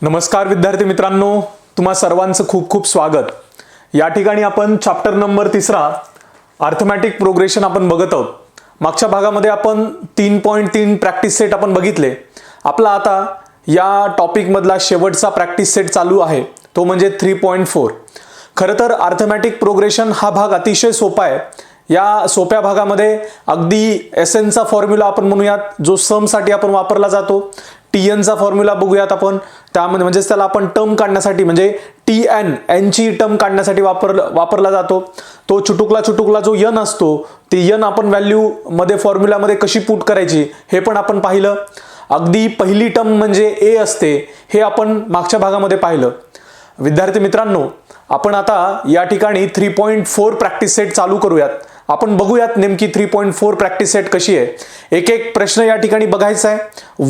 नमस्कार विद्यार्थी मित्रांनो, तुम्हा सर्वांचं खूप खूप स्वागत। या ठिकाणी आपण चॅप्टर नंबर 3 अर्थमॅटिक प्रोग्रेशन आपण बघत आहोत। मागच्या भागामध्ये आपण 3.3 प्रॅक्टिस सेट आपण बघितले। आपला आता या टॉपिक मधला शेवटचा प्रॅक्टिस सेट चालू आहे, तो म्हणजे 3.4। खरं तर अर्थमॅटिक प्रोग्रेशन हा भाग अतिशय सोपा आहे। या सोप्या भागामध्ये अगदी एसएन चा फॉर्म्युला आपण म्हणूयात, जो सम साठी आपण वापरला जातो। टीएन चा फॉर्म्युला बघूयात आपण, त्यामध्ये म्हणजे त्याला आपण टर्म काढण्यासाठी म्हणजे टीएन एन ची टर्म काढण्यासाठी वापरला जातो। तो चुटुकला जो एन असतो, ती एन आपण व्हॅल्यू मध्ये फॉर्म्युला मध्ये कशी पुट करायची हे पण आपण पाहिलं। अगदी पहिली टर्म म्हणजे ए असते, हे आपण मागच्या भागामध्ये पाहिलं। विद्यार्थी मित्रांनो, आपण आता या ठिकाणी 3.4 प्रॅक्टिस सेट चालू करूयात। आपण बघूयात नेमकी 3.4 प्रॅक्टिस सेट कशी आहे। एक एक प्रश्न या ठिकाणी बघायचा आहे।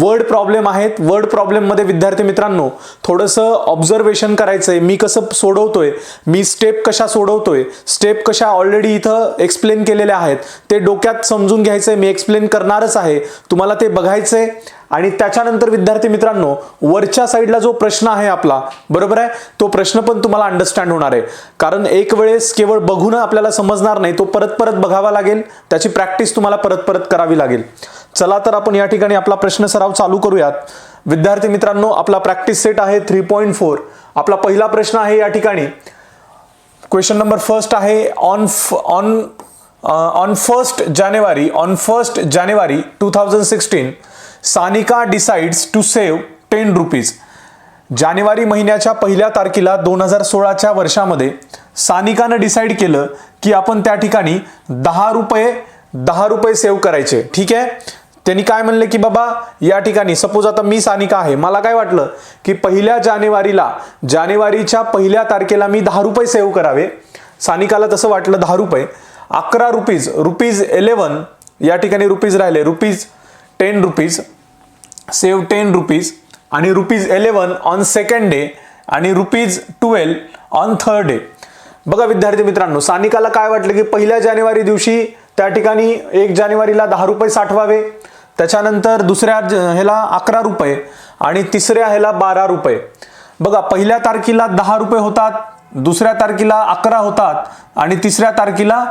वर्ड प्रॉब्लेम आहेत। वर्ड प्रॉब्लेम मध्ये विद्यार्थी मित्रांनो थोडंसं ऑब्झर्वेशन करायचंय। मी कसं सोडवतोय, मी स्टेप कशा सोडवतोय, स्टेप कशा ऑलरेडी इथं एक्सप्लेन केलेल्या आहेत, ते डोक्यात समजून घ्यायचंय। मी एक्सप्लेन करणारच आहे, तुम्हाला ते बघायचंय। आणि त्याच्यानंतर विद्यार्थी मित्रांनो, वरच्या साईडला जो प्रश्न आहे आपला, बरोबर आहे, तो प्रश्न पण तुम्हाला अंडरस्टँड होणार आहे। कारण एक वेळेस केवळ बघून आपल्याला समजणार नाही, तो परत परत बघावा लागेल, त्याची प्रॅक्टिस तुम्हाला परत परत करावी लागेल। चला तर आपण या ठिकाणी आपला प्रश्न सराव चालू करूयात। विद्यार्थी मित्रांनो, आपला प्रॅक्टिस सेट आहे 3.4। आपला पहिला प्रश्न आहे या ठिकाणी, क्वेश्चन नंबर फर्स्ट आहे, on 1st January 2016 Sanika decides to save 10 rupees. जानेवारी महिन्याच्या पहिल्या तारखेला 2016च्या वर्षामध्ये सानिकानं डिसाइड केलं की आपण त्या ठिकाणी 10 रुपये सेव्ह करायचे। ठीक आहे, त्यांनी काय म्हणले की बाबा या ठिकाणी सपोज आता मी सानिका आहे, मला काय वाटलं की जानेवारीच्या पहिल्या तारखेला मी 10 रुपये सेव्ह करावे। सानिकाला तसं वाटलं 10 रुपये। 11 रुपीज 11 या ठिकाणी रुपीज राहिले, ₹10 रुपीज, सेव्ह 10 रुपीज, आणि ₹11 ऑन सेकंड डे आणि ₹12 ऑन थर्ड डे। बघा विद्यार्थी मित्रांनो, सानिकाला काय वाटलं की पहिल्या जानेवारी दिवशी त्या ठिकाणी 1 जानेवारीला 10 रुपये साठवावे, त्याच्यानंतर दुसऱ्या ह्याला 11 रुपये आणि तिसऱ्या ह्याला 12 रुपये। बघा पहिल्या तारखेला 10 रुपये होतात, दुसऱ्या तारखेला 11 होतात आणि तिसऱ्या तारखेला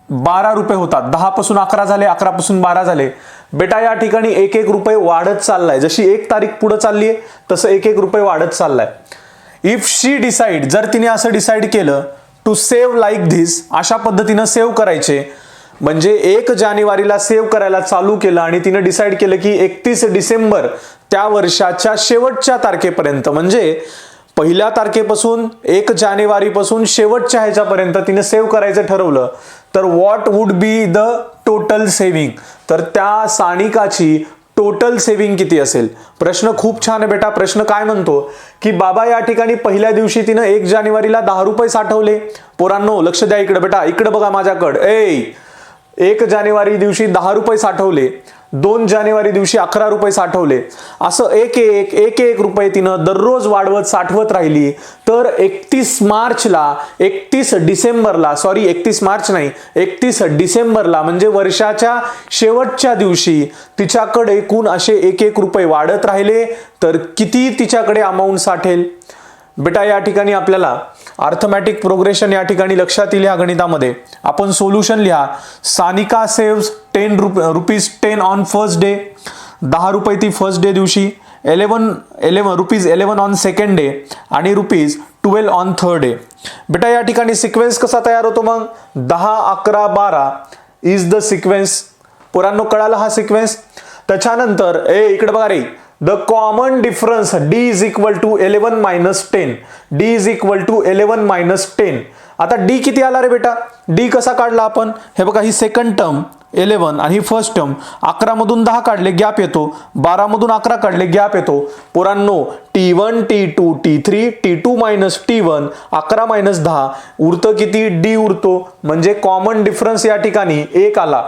12 रुपये होतात। 10 पासून 11 झाले, 11 पासून 12 झाले। बेटा या ठिकाणी 1-1 रुपये वाढत चाललाय, जशी एक तारीख पुढे चालली आहे तसं 1-1 रुपये वाढत चाललाय। इफ शी डिसाइड, जर तिने असं डिसाइड केलं टू सेव्ह लाईक धिस, अशा पद्धतीनं सेव्ह करायचे, म्हणजे 1 जानेवारीला सेव्ह करायला चालू केलं आणि तिने डिसाइड केलं की 31 डिसेंबर त्या वर्षाच्या शेवटच्या तारखेपर्यंत, म्हणजे पहिल्या तारखेपासून 1 जानेवारीपासून शेवटच्या ह्याच्यापर्यंत तिने सेव्ह करायचं ठरवलं, तर what would be the total saving, तर त्या सानिकाची टोटल सेव्हिंग किती असेल। प्रश्न खूप छान आहे बेटा। प्रश्न काय म्हणतो की बाबा या ठिकाणी पहिल्या दिवशी तिनं 1 जानेवारीला 10 रुपये साठवले। पोरांनो लक्ष द्या इकडे बेटा, इकडे बघा माझ्याकडे। 1 जानेवारी दिवशी 10 रुपये साठवले, 2 जानेवारी दिवशी 11 रुपये साठवले, असं 1-1 रुपये तिनं दररोज वाढवत साठवत राहिली। तर 31 डिसेंबरला म्हणजे वर्षाच्या शेवटच्या दिवशी तिच्याकडे एकूण असे 1-1 रुपये वाढत राहिले, तर किती तिच्याकडे अमाऊंट साठेल। बेटा या ठिकाणी आपल्याला अर्थमॅटिक प्रोग्रेशन या ठिकाणी लक्षात येईल। या गणितामध्ये आपण सोल्युशन लिहा। Sanika saves 10 rupees on first day, 10 रुपये ती फर्स्ट डे दिवशी, ₹11 ऑन सेकंड डे आणि ₹12 ऑन थर्ड डे। बेटा या ठिकाणी सिक्वेन्स कसा तयार होतो मग, 10, 11, 12 इज द सिक्वेन्स। पोरांनो कळालं हा सिक्वेन्स। त्याच्यानंतर इकडे बघा रे, the common difference D is equal to 11 minus 10। आता D किती आला रे बेटा, D कसा काढला आपण, हे बघा ही सेकंड टर्म 11 आणि ही फर्स्ट टर्म, 11 मधून 10 काढले गॅप येतो, 12 मधून 11 काढले गॅप येतो। पोरांनो T1 T2 T3 T2 minus T1, 11 minus 10 उरतं किती, D उरतो, म्हणजे कॉमन डिफरन्स या ठिकाणी 1 आला।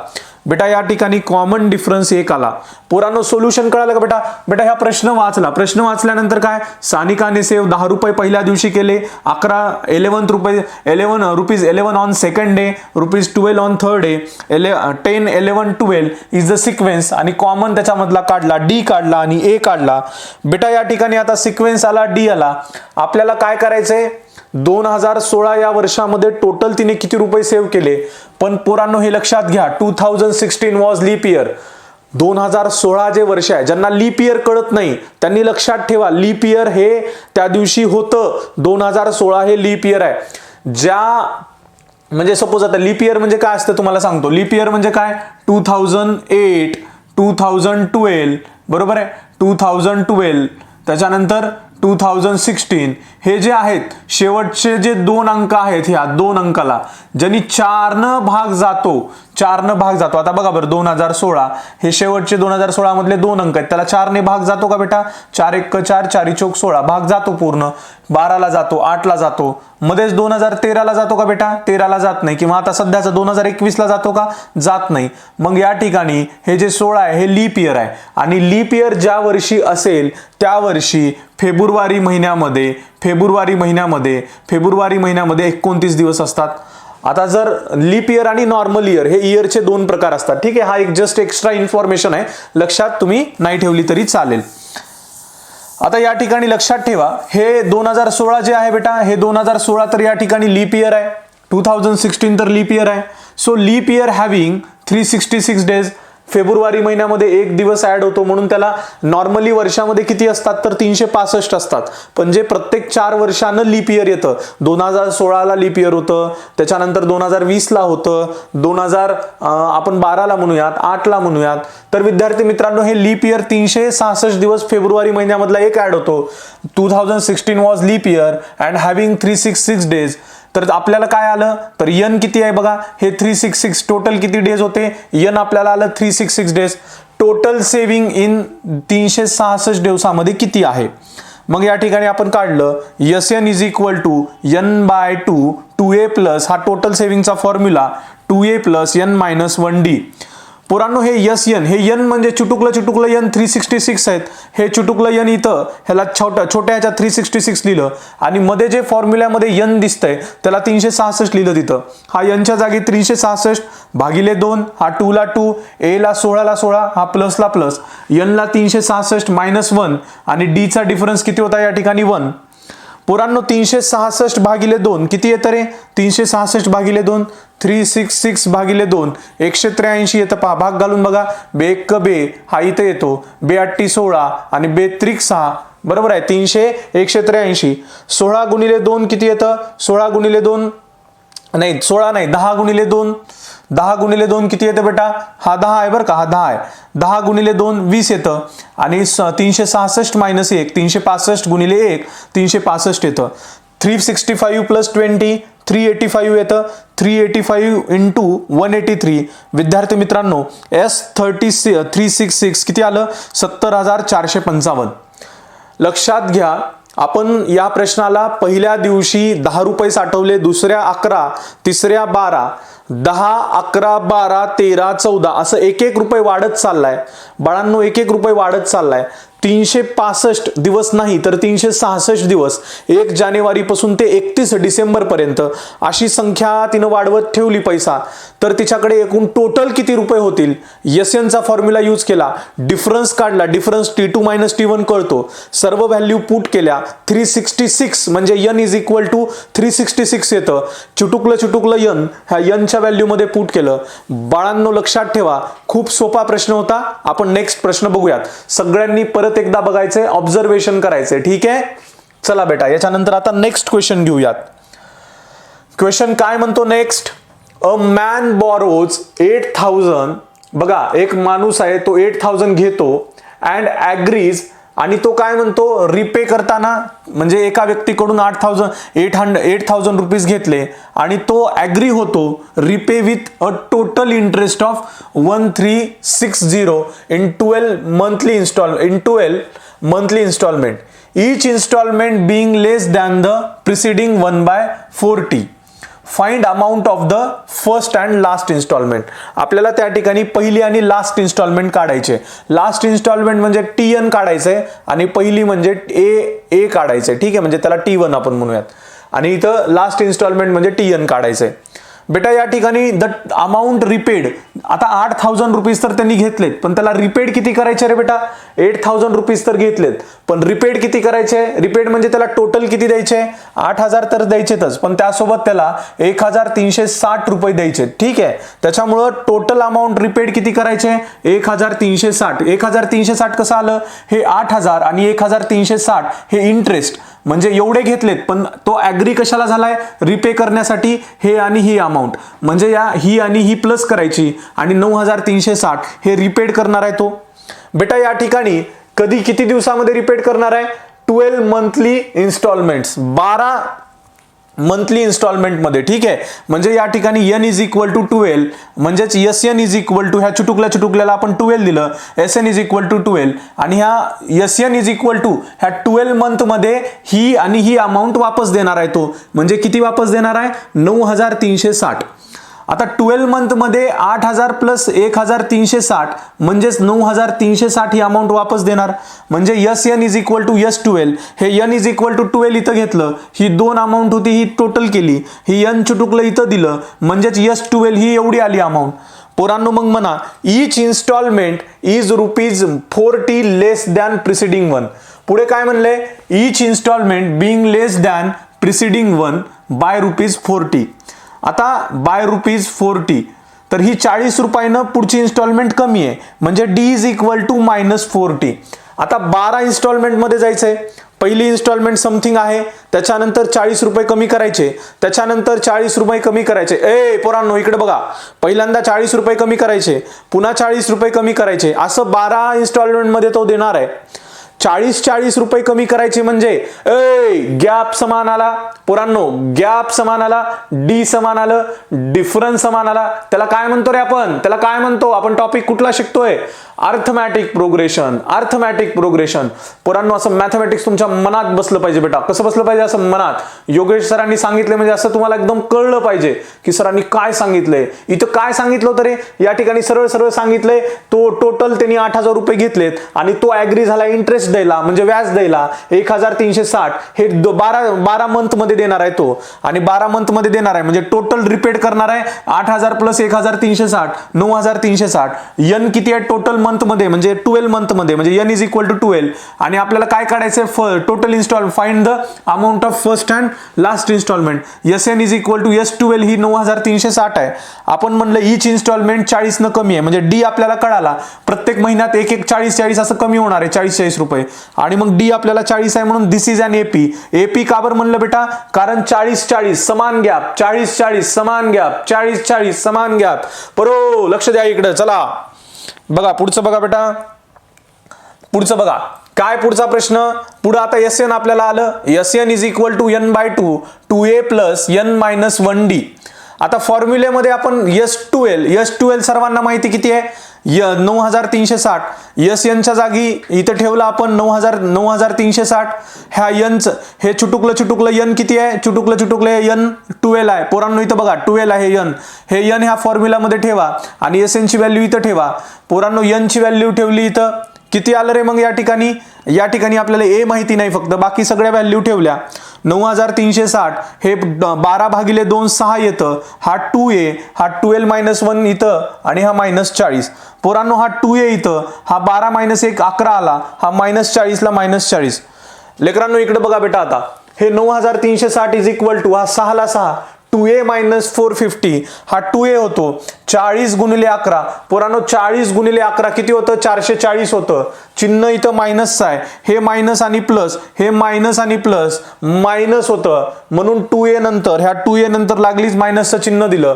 बेटा या ठिकाणी कॉमन डिफरन्स 1 आला. पोरांनो सोल्युशन कळालं का बेटा? बेटा ह्या प्रश्न वाचला. प्रश्न वाचल्यानंतर काय, सानिकाने सेव्ह 10 रुपये पहिल्या दिवशी केले, 11 rupees 11 on second day, ₹12 on third day, 10 11 12 is the sequence. आणि कॉमन त्याच्यामधला काढला, डी काढला आणि ए काढला. बेटा या ठिकाणी आता सिक्वेन्स आला, डी आला. आपल्याला काय करायचंय, 2016 या वर्षामध्ये टोटल तिने किती रुपये सेव्ह केले. पण पोरांनो हे लक्षात घ्या, 2016 वॉज लीप इयर. 2016 जे वर्ष आहे, ज्यांना लीप इयर कळत नाही त्यांनी लक्षात ठेवा, लीप इयर हे त्या दिवशी होतं. 2016 हे लीप इयर आहे. म्हणजे सपोज आता लीप इयर म्हणजे काय असतं तुम्हाला सांगतो. लीप इयर म्हणजे काय, 2008 2012 बरोबर आहे, 2012 त्याच्यानंतर 2016 हे जे आहेत शेवटचे जे 2 अंक आहेत, ह्या 2 अंकाला ज्यांनी 4 न भाग जातो. आता बघा बरं, 2016 हे शेवटचे 2016 मधले 2 अंक आहेत, त्याला 4 ने भाग जातो का बेटा? 4 1 4 4 चौक 16 भाग जातो पूर्ण. 12 ला जातो, 8 ला जातो, मध्येच 2013 ला जातो का बेटा? 13 ला जात नाही. किंवा आता सध्याचा 2021 ला जातो का? जात नाही. मग या ठिकाणी हे जे 16 आहे हे लीप इयर आहे. आणि लीप इयर ज्या वर्षी असेल त्या वर्षी फेब्रुवारी महिन्यामध्ये 29 दिवस असतात. आता जर लीप इयर आणि नॉर्मल इयर हे इयरचे 2 प्रकार असतात. ठीक आहे, हा एक जस्ट एक्स्ट्रा इन्फॉर्मेशन आहे, लक्षात तुम्ही नाही ठेवली तरी चालेल. आता या ठिकाणी लक्षात ठेवा, हे 2016 जे आहे बेटा, हे 2016 तर या ठिकाणी लीप इयर आहे, 2016 तर लीप इयर आहे. So leap year having 366 days. फेब्रुवारी महिन्यामध्ये 1 दिवस ऍड होतो, म्हणून त्याला नॉर्मली वर्षामध्ये किती असतात तर 365 असतात. पण जे प्रत्येक 4 वर्षानं लीप इयर येतं, 2016 ला लीप इयर होतं, त्याच्यानंतर 2020 ला होतं, 2012 ला म्हणूयात, 8 ला म्हणूयात. तर विद्यार्थी मित्रांनो हे लीप इयर 366 दिवस फेब्रुवारी महिन्यामधला एक ऍड होतो. 2016 was leap year and having 366 days. तर आपल्याला काय आलं तर यन किती आहे बघा, हे 366. टोटल किती डेज होते, यन आपल्याला आलं 366 डेज. टोटल सेव्हिंग इन 366 दिवसामध्ये किती आहे. मग या ठिकाणी आपण काढलं Sn is equal to n/2 2a plus, हा टोटल सेव्हिंगचा formula 2a plus n minus 1d. पोरांनो हे Sn, हे n म्हणजे चुटुकलं n 366 आहेत. हे चुटुकलं n इथं ह्याला छोट्या ह्याच्या 366 लिहिलं आणि मध्ये जे फॉर्म्युल्यामध्ये n दिसतंय त्याला 366 लिहिलं तिथं. हा n च्या जागी 366 भागिले 2, हा 2 ला 2, a ला 16 ला 16, हा प्लस ला प्लस, n ला 366 मायनस 1 आणि d चा डिफरन्स किती होता या ठिकाणी 1. पोरांनो 366 भागिले 2 किती येतं रे, 366 भागिले 2 366 भागिले 2 183 येतं. पहा भाग घालून बघा, बे 1 बे हा इथं येतो, बे 8 16 आणि बे 3 6 बरोबर आहे 300 183. 16 गुणिले 2 किती येतं, 16 गुणिले 2 नाही 16 नाही 10 गुणिले 2, 10 गुणिले 2 किती येतं बेटा, हा 10 आहे बरं का, हा 10 आहे. 10 गुणिले 2 20 येतं आणि 366 मायनस 1 365 गुणिले 1 365 येतं. 365 प्लस 20 385 येतं. 385 इंटू 183. विद्यार्थी मित्रांनो S366 किती आलं, 70,455. लक्षात घ्या, आपण या प्रश्नाला पहिल्या दिवशी 10 रुपये साठवले, दुसऱ्या 11, तिसऱ्या 12, 10 11 12 13 14 असं 1 रुपये वाढत चाललाय. बाळांनो 1 रुपये वाढत चाललाय. 365 दिवस नाही तर 366 दिवस, 1 जानेवारी पासून ते 31 डिसेंबर पर्यंत अशी संख्या तिनं वाढवत ठेवली पैसा. तर तिच्याकडे एकूण टोटल किती रुपये होतील. Sn चा फॉर्म्युला यूज केला, डिफरन्स काढला, डिफरन्स T2 मायनस T1 कळतो, सर्व व्हॅल्यू पुट केल्या. 366 म्हणजे n इज इक्वल टू 366 येतं. चुटुकलं n ह्या n च्या व्हॅल्यू मध्ये पुट केलं. बाळांनो लक्षात ठेवा, खूप सोपा प्रश्न होता. आपण नेक्स्ट प्रश्न बघूयात. सगळ्यांनी परत एकदा बघायचंय, ऑब्झर्वेशन करायचंय. ठीक आहे, चला बेटा याच्यानंतर आता नेक्स्ट क्वेश्चन घेऊयात. क्वेश्चन काय म्हणतो नेक्स्ट, अ मॅन बॉरोज 8,000. बघा एक माणूस आहे, तो 8,000 घेतो अँड ॲग्रीज, आणि तो काय म्हणतो रिपे करताना, म्हणजे एका व्यक्तीकडून 8,000 रुपीज घेतले आणि तो ॲग्री होतो repay with a total interest of 1360 in 12 monthly instalment, each installment being less than the preceding 1/40. Find amount of the first and last instalment. आपल्याला त्या ठिकाणी पहिली आणि लास्ट इन्स्टॉलमेंट काढायचे. लास्ट इन्स्टॉलमेंट म्हणजे TN काढायचंय आणि पहिली म्हणजे ए काढायचंय. ठीक आहे, म्हणजे त्याला T1 आपण म्हणूयात आणि इथं लास्ट इन्स्टॉलमेंट म्हणजे TN काढायचंय. बेटा या ठिकाणी द अमाऊंट रिपेड, आता 8,000 रुपीज तर त्यांनी घेतलेत, पण त्याला रिपेड किती करायचे रे बेटा? 8,000 रुपीज तर घेतलेत, पण रिपेड किती करायचे? रिपेड म्हणजे त्याला टोटल किती द्यायचे? 8,000 तर द्यायचेतच, पण त्यासोबत त्याला 1,360 रुपये द्यायचे. ठीक आहे, त्याच्यामुळं टोटल अमाऊंट रिपेड किती करायचे? 1,360. 1,360 कसं आलं? हे 8,000 आणि 1,360 हे इंटरेस्ट, म्हणजे एवढे घेतलेत, पण तो ऍग्री कशाला झालाय? रिपे करण्यासाठी. हे आणि ही अमाऊंट म्हणजे या ही आणि ही प्लस करायची आणि 9,360 हे रिपेड करणार आहे तो. बेटा या ठिकाणी कधी किती दिवसामध्ये रिपेड करणार आहे? 12 मंथली इन्स्टॉलमेंट्स, 12 मंथली इन्स्टॉलमेंट मध्ये. ठीक आहे, म्हणजे या ठिकाणी n इज इक्वल टू 12, म्हणजेच SN इज इक्वल टू, ह्या चुटुकल्याला आपण 12 दिलं, SN इज इक्वल टू 12 आणि ह्या SN इज इक्वल टू ह्या 12 मंथ मध्ये ही आणि ही अमाऊंट वापस देणार आहे तो. म्हणजे किती वापस देणार आहे? 9,360. आता 12 मंथ मध्ये 8,000 प्लस 1,360 म्हणजेच 9,360 ही अमाऊंट वापस देणार. म्हणजे SN is equal to S12, हे n इज इक्वल टू 12 इथं घेतलं, ही दोन अमाऊंट होती ही टोटल केली, ही n चुटुकलं इथं दिलं, म्हणजेच S12 ही एवढी आली अमाऊंट. पोरांनो मग म्हणा each instalment is ₹40 less than preceding one. पुढे काय म्हणले? Each instalment being less than preceding one by ₹40. आता बाय ₹40, तर ही 40 रुपयानं पुढची इन्स्टॉलमेंट कमी आहे, म्हणजे D इज इक्वल टू -40. आता 12 इन्स्टॉलमेंट मध्ये जायचंय. पहिली इन्स्टॉलमेंट समथिंग आहे, त्याच्यानंतर 40 रुपये कमी करायचे, त्याच्यानंतर 40 रुपये कमी करायचे. पोरांनो इकडे बघा, पहिल्यांदा 40 रुपये कमी करायचे, पुन्हा 40 रुपये कमी करायचे, असं 12 इन्स्टॉलमेंट मध्ये तो देणार आहे. 40 रुपये कमी करायचे म्हणजे गॅप समान आला. पोरांनो गॅप समान आला, डी समान आलं, डिफरन्स समान आला. त्याला काय म्हणतो रे आपण? त्याला काय म्हणतो आपण? टॉपिक कुठला शिकतोय? Arithmetic progression. Arithmetic progression. पोरांनो असं मॅथमॅटिक्स तुमच्या मनात बसलं पाहिजे बेटा. कसं बसलं पाहिजे? असं मनात. योगेश सरांनी सांगितले म्हणजे असं तुम्हाला एकदम कळलं पाहिजे की सरांनी काय सांगितलंय. इथं काय सांगितलं होतं रे? या ठिकाणी सरळ सरळ सांगितलंय, तो टोटल त्यांनी 8,000 रुपये घेतलेत आणि तो ऍग्री झाला इंटरेस्ट द्यायला, म्हणजे व्याज द्यायला 1,360. हे 12 मंथ मध्ये देणार आहे तो, आणि 12 मंथ मध्ये देणार आहे म्हणजे टोटल रिपेड करणार आहे 8,000 प्लस 1,360, 9,360. n किती आहे टोटल मंथ मध्ये? म्हणजे 12 मंथ मध्ये, म्हणजे n इज इक्वल टू 12. आणि आपल्याला काय काढायचंय? Total install, find the amount of first and last instalment. SN is equal to S12 ही 9,360 आहे. आपण म्हणलं ईच इन्स्टॉलमेंट 40 न कमी आहे, म्हणजे D आपल्याला कळाला. प्रत्येक महिन्यात एक 40 असं कमी होणार आहे, 40 रुपये. आणि मग D आपल्याला 40 आहे म्हणून दिस इज अन AP. का बरं म्हणलं बेटा? कारण 40 समान गॅप, 40 समान गॅप, 40 समान गॅप. बरो लक्ष द्या इकडे. चला बघा पुढचं बघा बेटा, पुढचं बघा. काय पुढचा प्रश्न? पुढे आता SN आपल्याला आलं. SN is equal to n/2 2a plus n-1d. आता फॉर्म्युलेमध्ये आपण S12 सर्वांना माहिती किती आहे? 9,360. SN च्या जागी इथं ठेवलं आपण 9,360. ह्या n हे चुटुकलं n किती आहे? चुटुकलं n 12 आहे. पोरांनो इथं बघा 12 आहे n. हे n ह्या फॉर्म्युलामध्ये ठेवा आणि SN ची व्हॅल्यू इथं ठेवा. पोरांनो n ची व्हॅल्यू ठेवली इथं, किती आलं रे मग? या ठिकाणी आपल्याला A माहिती नाही, फक्त बाकी सगळ्या व्हॅल्यू ठेवल्या. 9,360 हे 12/2 6 येतं. हा 2a, हा 12 - 1 इथं आणि हा -40. पोरांनो हा 2a इथं, हा 12 - 1 11 आला, हा -40 ला -40. लेकरांनो इकडे बघा बेटा, आता हे 9,360 इज इक्वल टू हा 6 ला 6 2a - 450. हा 2a होतो. 40 गुणिले 11. पोरांनो 40 गुणिले 11 किती होतं? 440 होतं. चिन्ह इथं मायनस आहे, हे मायनस आणि प्लस, हे मायनस आणि प्लस मायनस होतं, म्हणून 2a नंतर, ह्या 2a नंतर लागलीच मायनसचं चिन्ह दिलं.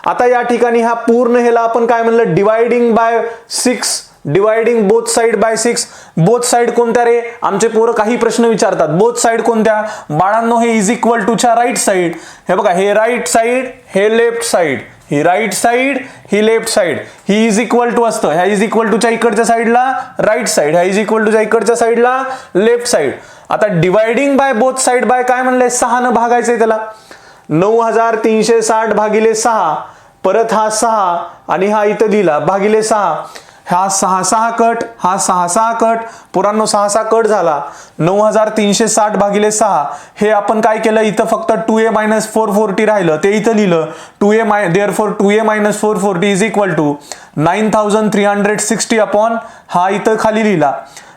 आता या ठिकाणी हा पूर्ण ह्याला आपण काय म्हणलं? Dividing by 6. Dividing both side bye 6. Both side कोणत्या रे? आमचे पोरं काही प्रश्न विचारतात. बोथ साइड कोणत्या? बाळांनो हे इज इक्वल टू च्या राईट साइड. हे बघा, हे राईट साइड, हे लेफ्ट साइड, ही राईट साइड, ही लेफ्ट साइड. ही इज इक्वल टू असतं, ह्या इज इक्वल टूच्या इकडच्या साइडला राईट साइड, ह्या इज इक्वल टूच्या इकडच्या साइडला लेफ्ट साइड. आता dividing by both side by काय म्हणलंय? 6 न भागायचंय त्याला. 9360 भागिले 6, परत हा 6 आणि हा इथं दिला भागिले 6, हा 6 कट, हा 6 कट, पुरांनो 6 कट झाला. 9360 भागिले 6 हे आपण काय केलं, इथं फक्त 2a - 440 राहिलं, ते इथं लिहिलं 2a therefore 2a - 440 is equal to 9360 upon हा इथं खाली लिहिला.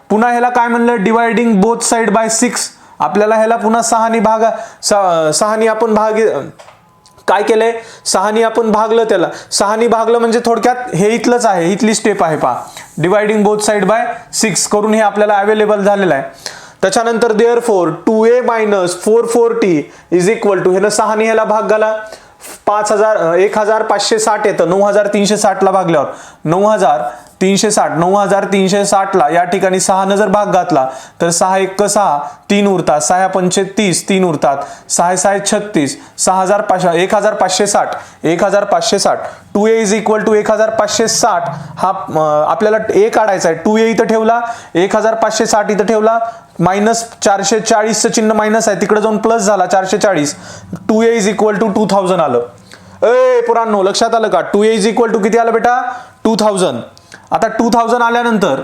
पुन्हा ह्याला काय म्हणलं, डिवायडिंग बोथ साइड बाय 6. आपल्याला ह्याला पुन्हा 6 आपण काय केलंय, 6 आपण भागलं, त्याला 6 भागलं म्हणजे थोडक्यात हे इथलंच आहे, इथली स्टेप आहे पहा, डिवायडिंग बोथ साइड बाय 6 करून हे आपल्याला अवेलेबल झालेलं आहे. त्याच्यानंतर therefore 2a - 440 is equal to, ह्यानं 6 ह्याला भाग घाला, 1560 येतं, 9360 ला भागल्यावर 9360 ला या ठिकाणी 6 जर भाग घातला तर 6 1 6, 3 उरतात, 6 5 30, 3 उरतात, 6 6 36, 1560, 2a इज इक्वल टू 1560. हा आपल्याला a काढायचा आहे, 2a इथं ठेवला, 1560 इथं ठेवला, मायनस 440चं चिन्ह मायनस आहे, तिकडे जाऊन प्लस झाला 440, 2a इज इक्वल टू 2000 आलं. पुरांनो लक्षात आलं का, 2a इज इक्वल टू किती आलं बेटा, 2000. आता 2000 आल्यानंतर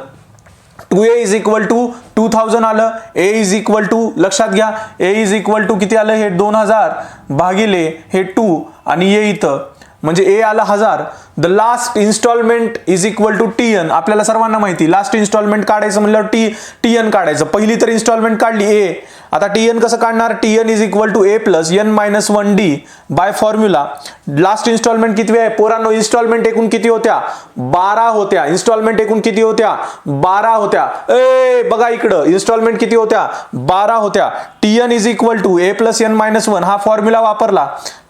2a इज इक्वल टू 2000 आलं, a इज इक्वल टू, लक्षात घ्या, a इज इक्वल टू किती आलं, हे 2000 भागिले हे 2 आणि a इथं म्हणजे a आला 1000. The last instalment is equal to tn. आपल्याला सर्वांना माहिती, लास्ट इन्स्टॉलमेंट काढायचं म्हणल्यावर tn काढायचं. पहिली तर इन्स्टॉलमेंट काढली a, आता tn कसं काढणार, tn is equal to a plus n - 1d by formula. Last instalment किती आहे पोरांनो, इन्स्टॉलमेंट एकूण किती होत्या, 12 होत्या. इन्स्टॉलमेंट एकूण किती होत्या, 12 होत्या. बघा इकडं इन्स्टॉलमेंट किती होत्या, 12 होत्या. tn is equal to a plus n - 1 हा फॉर्म्युला वापरला.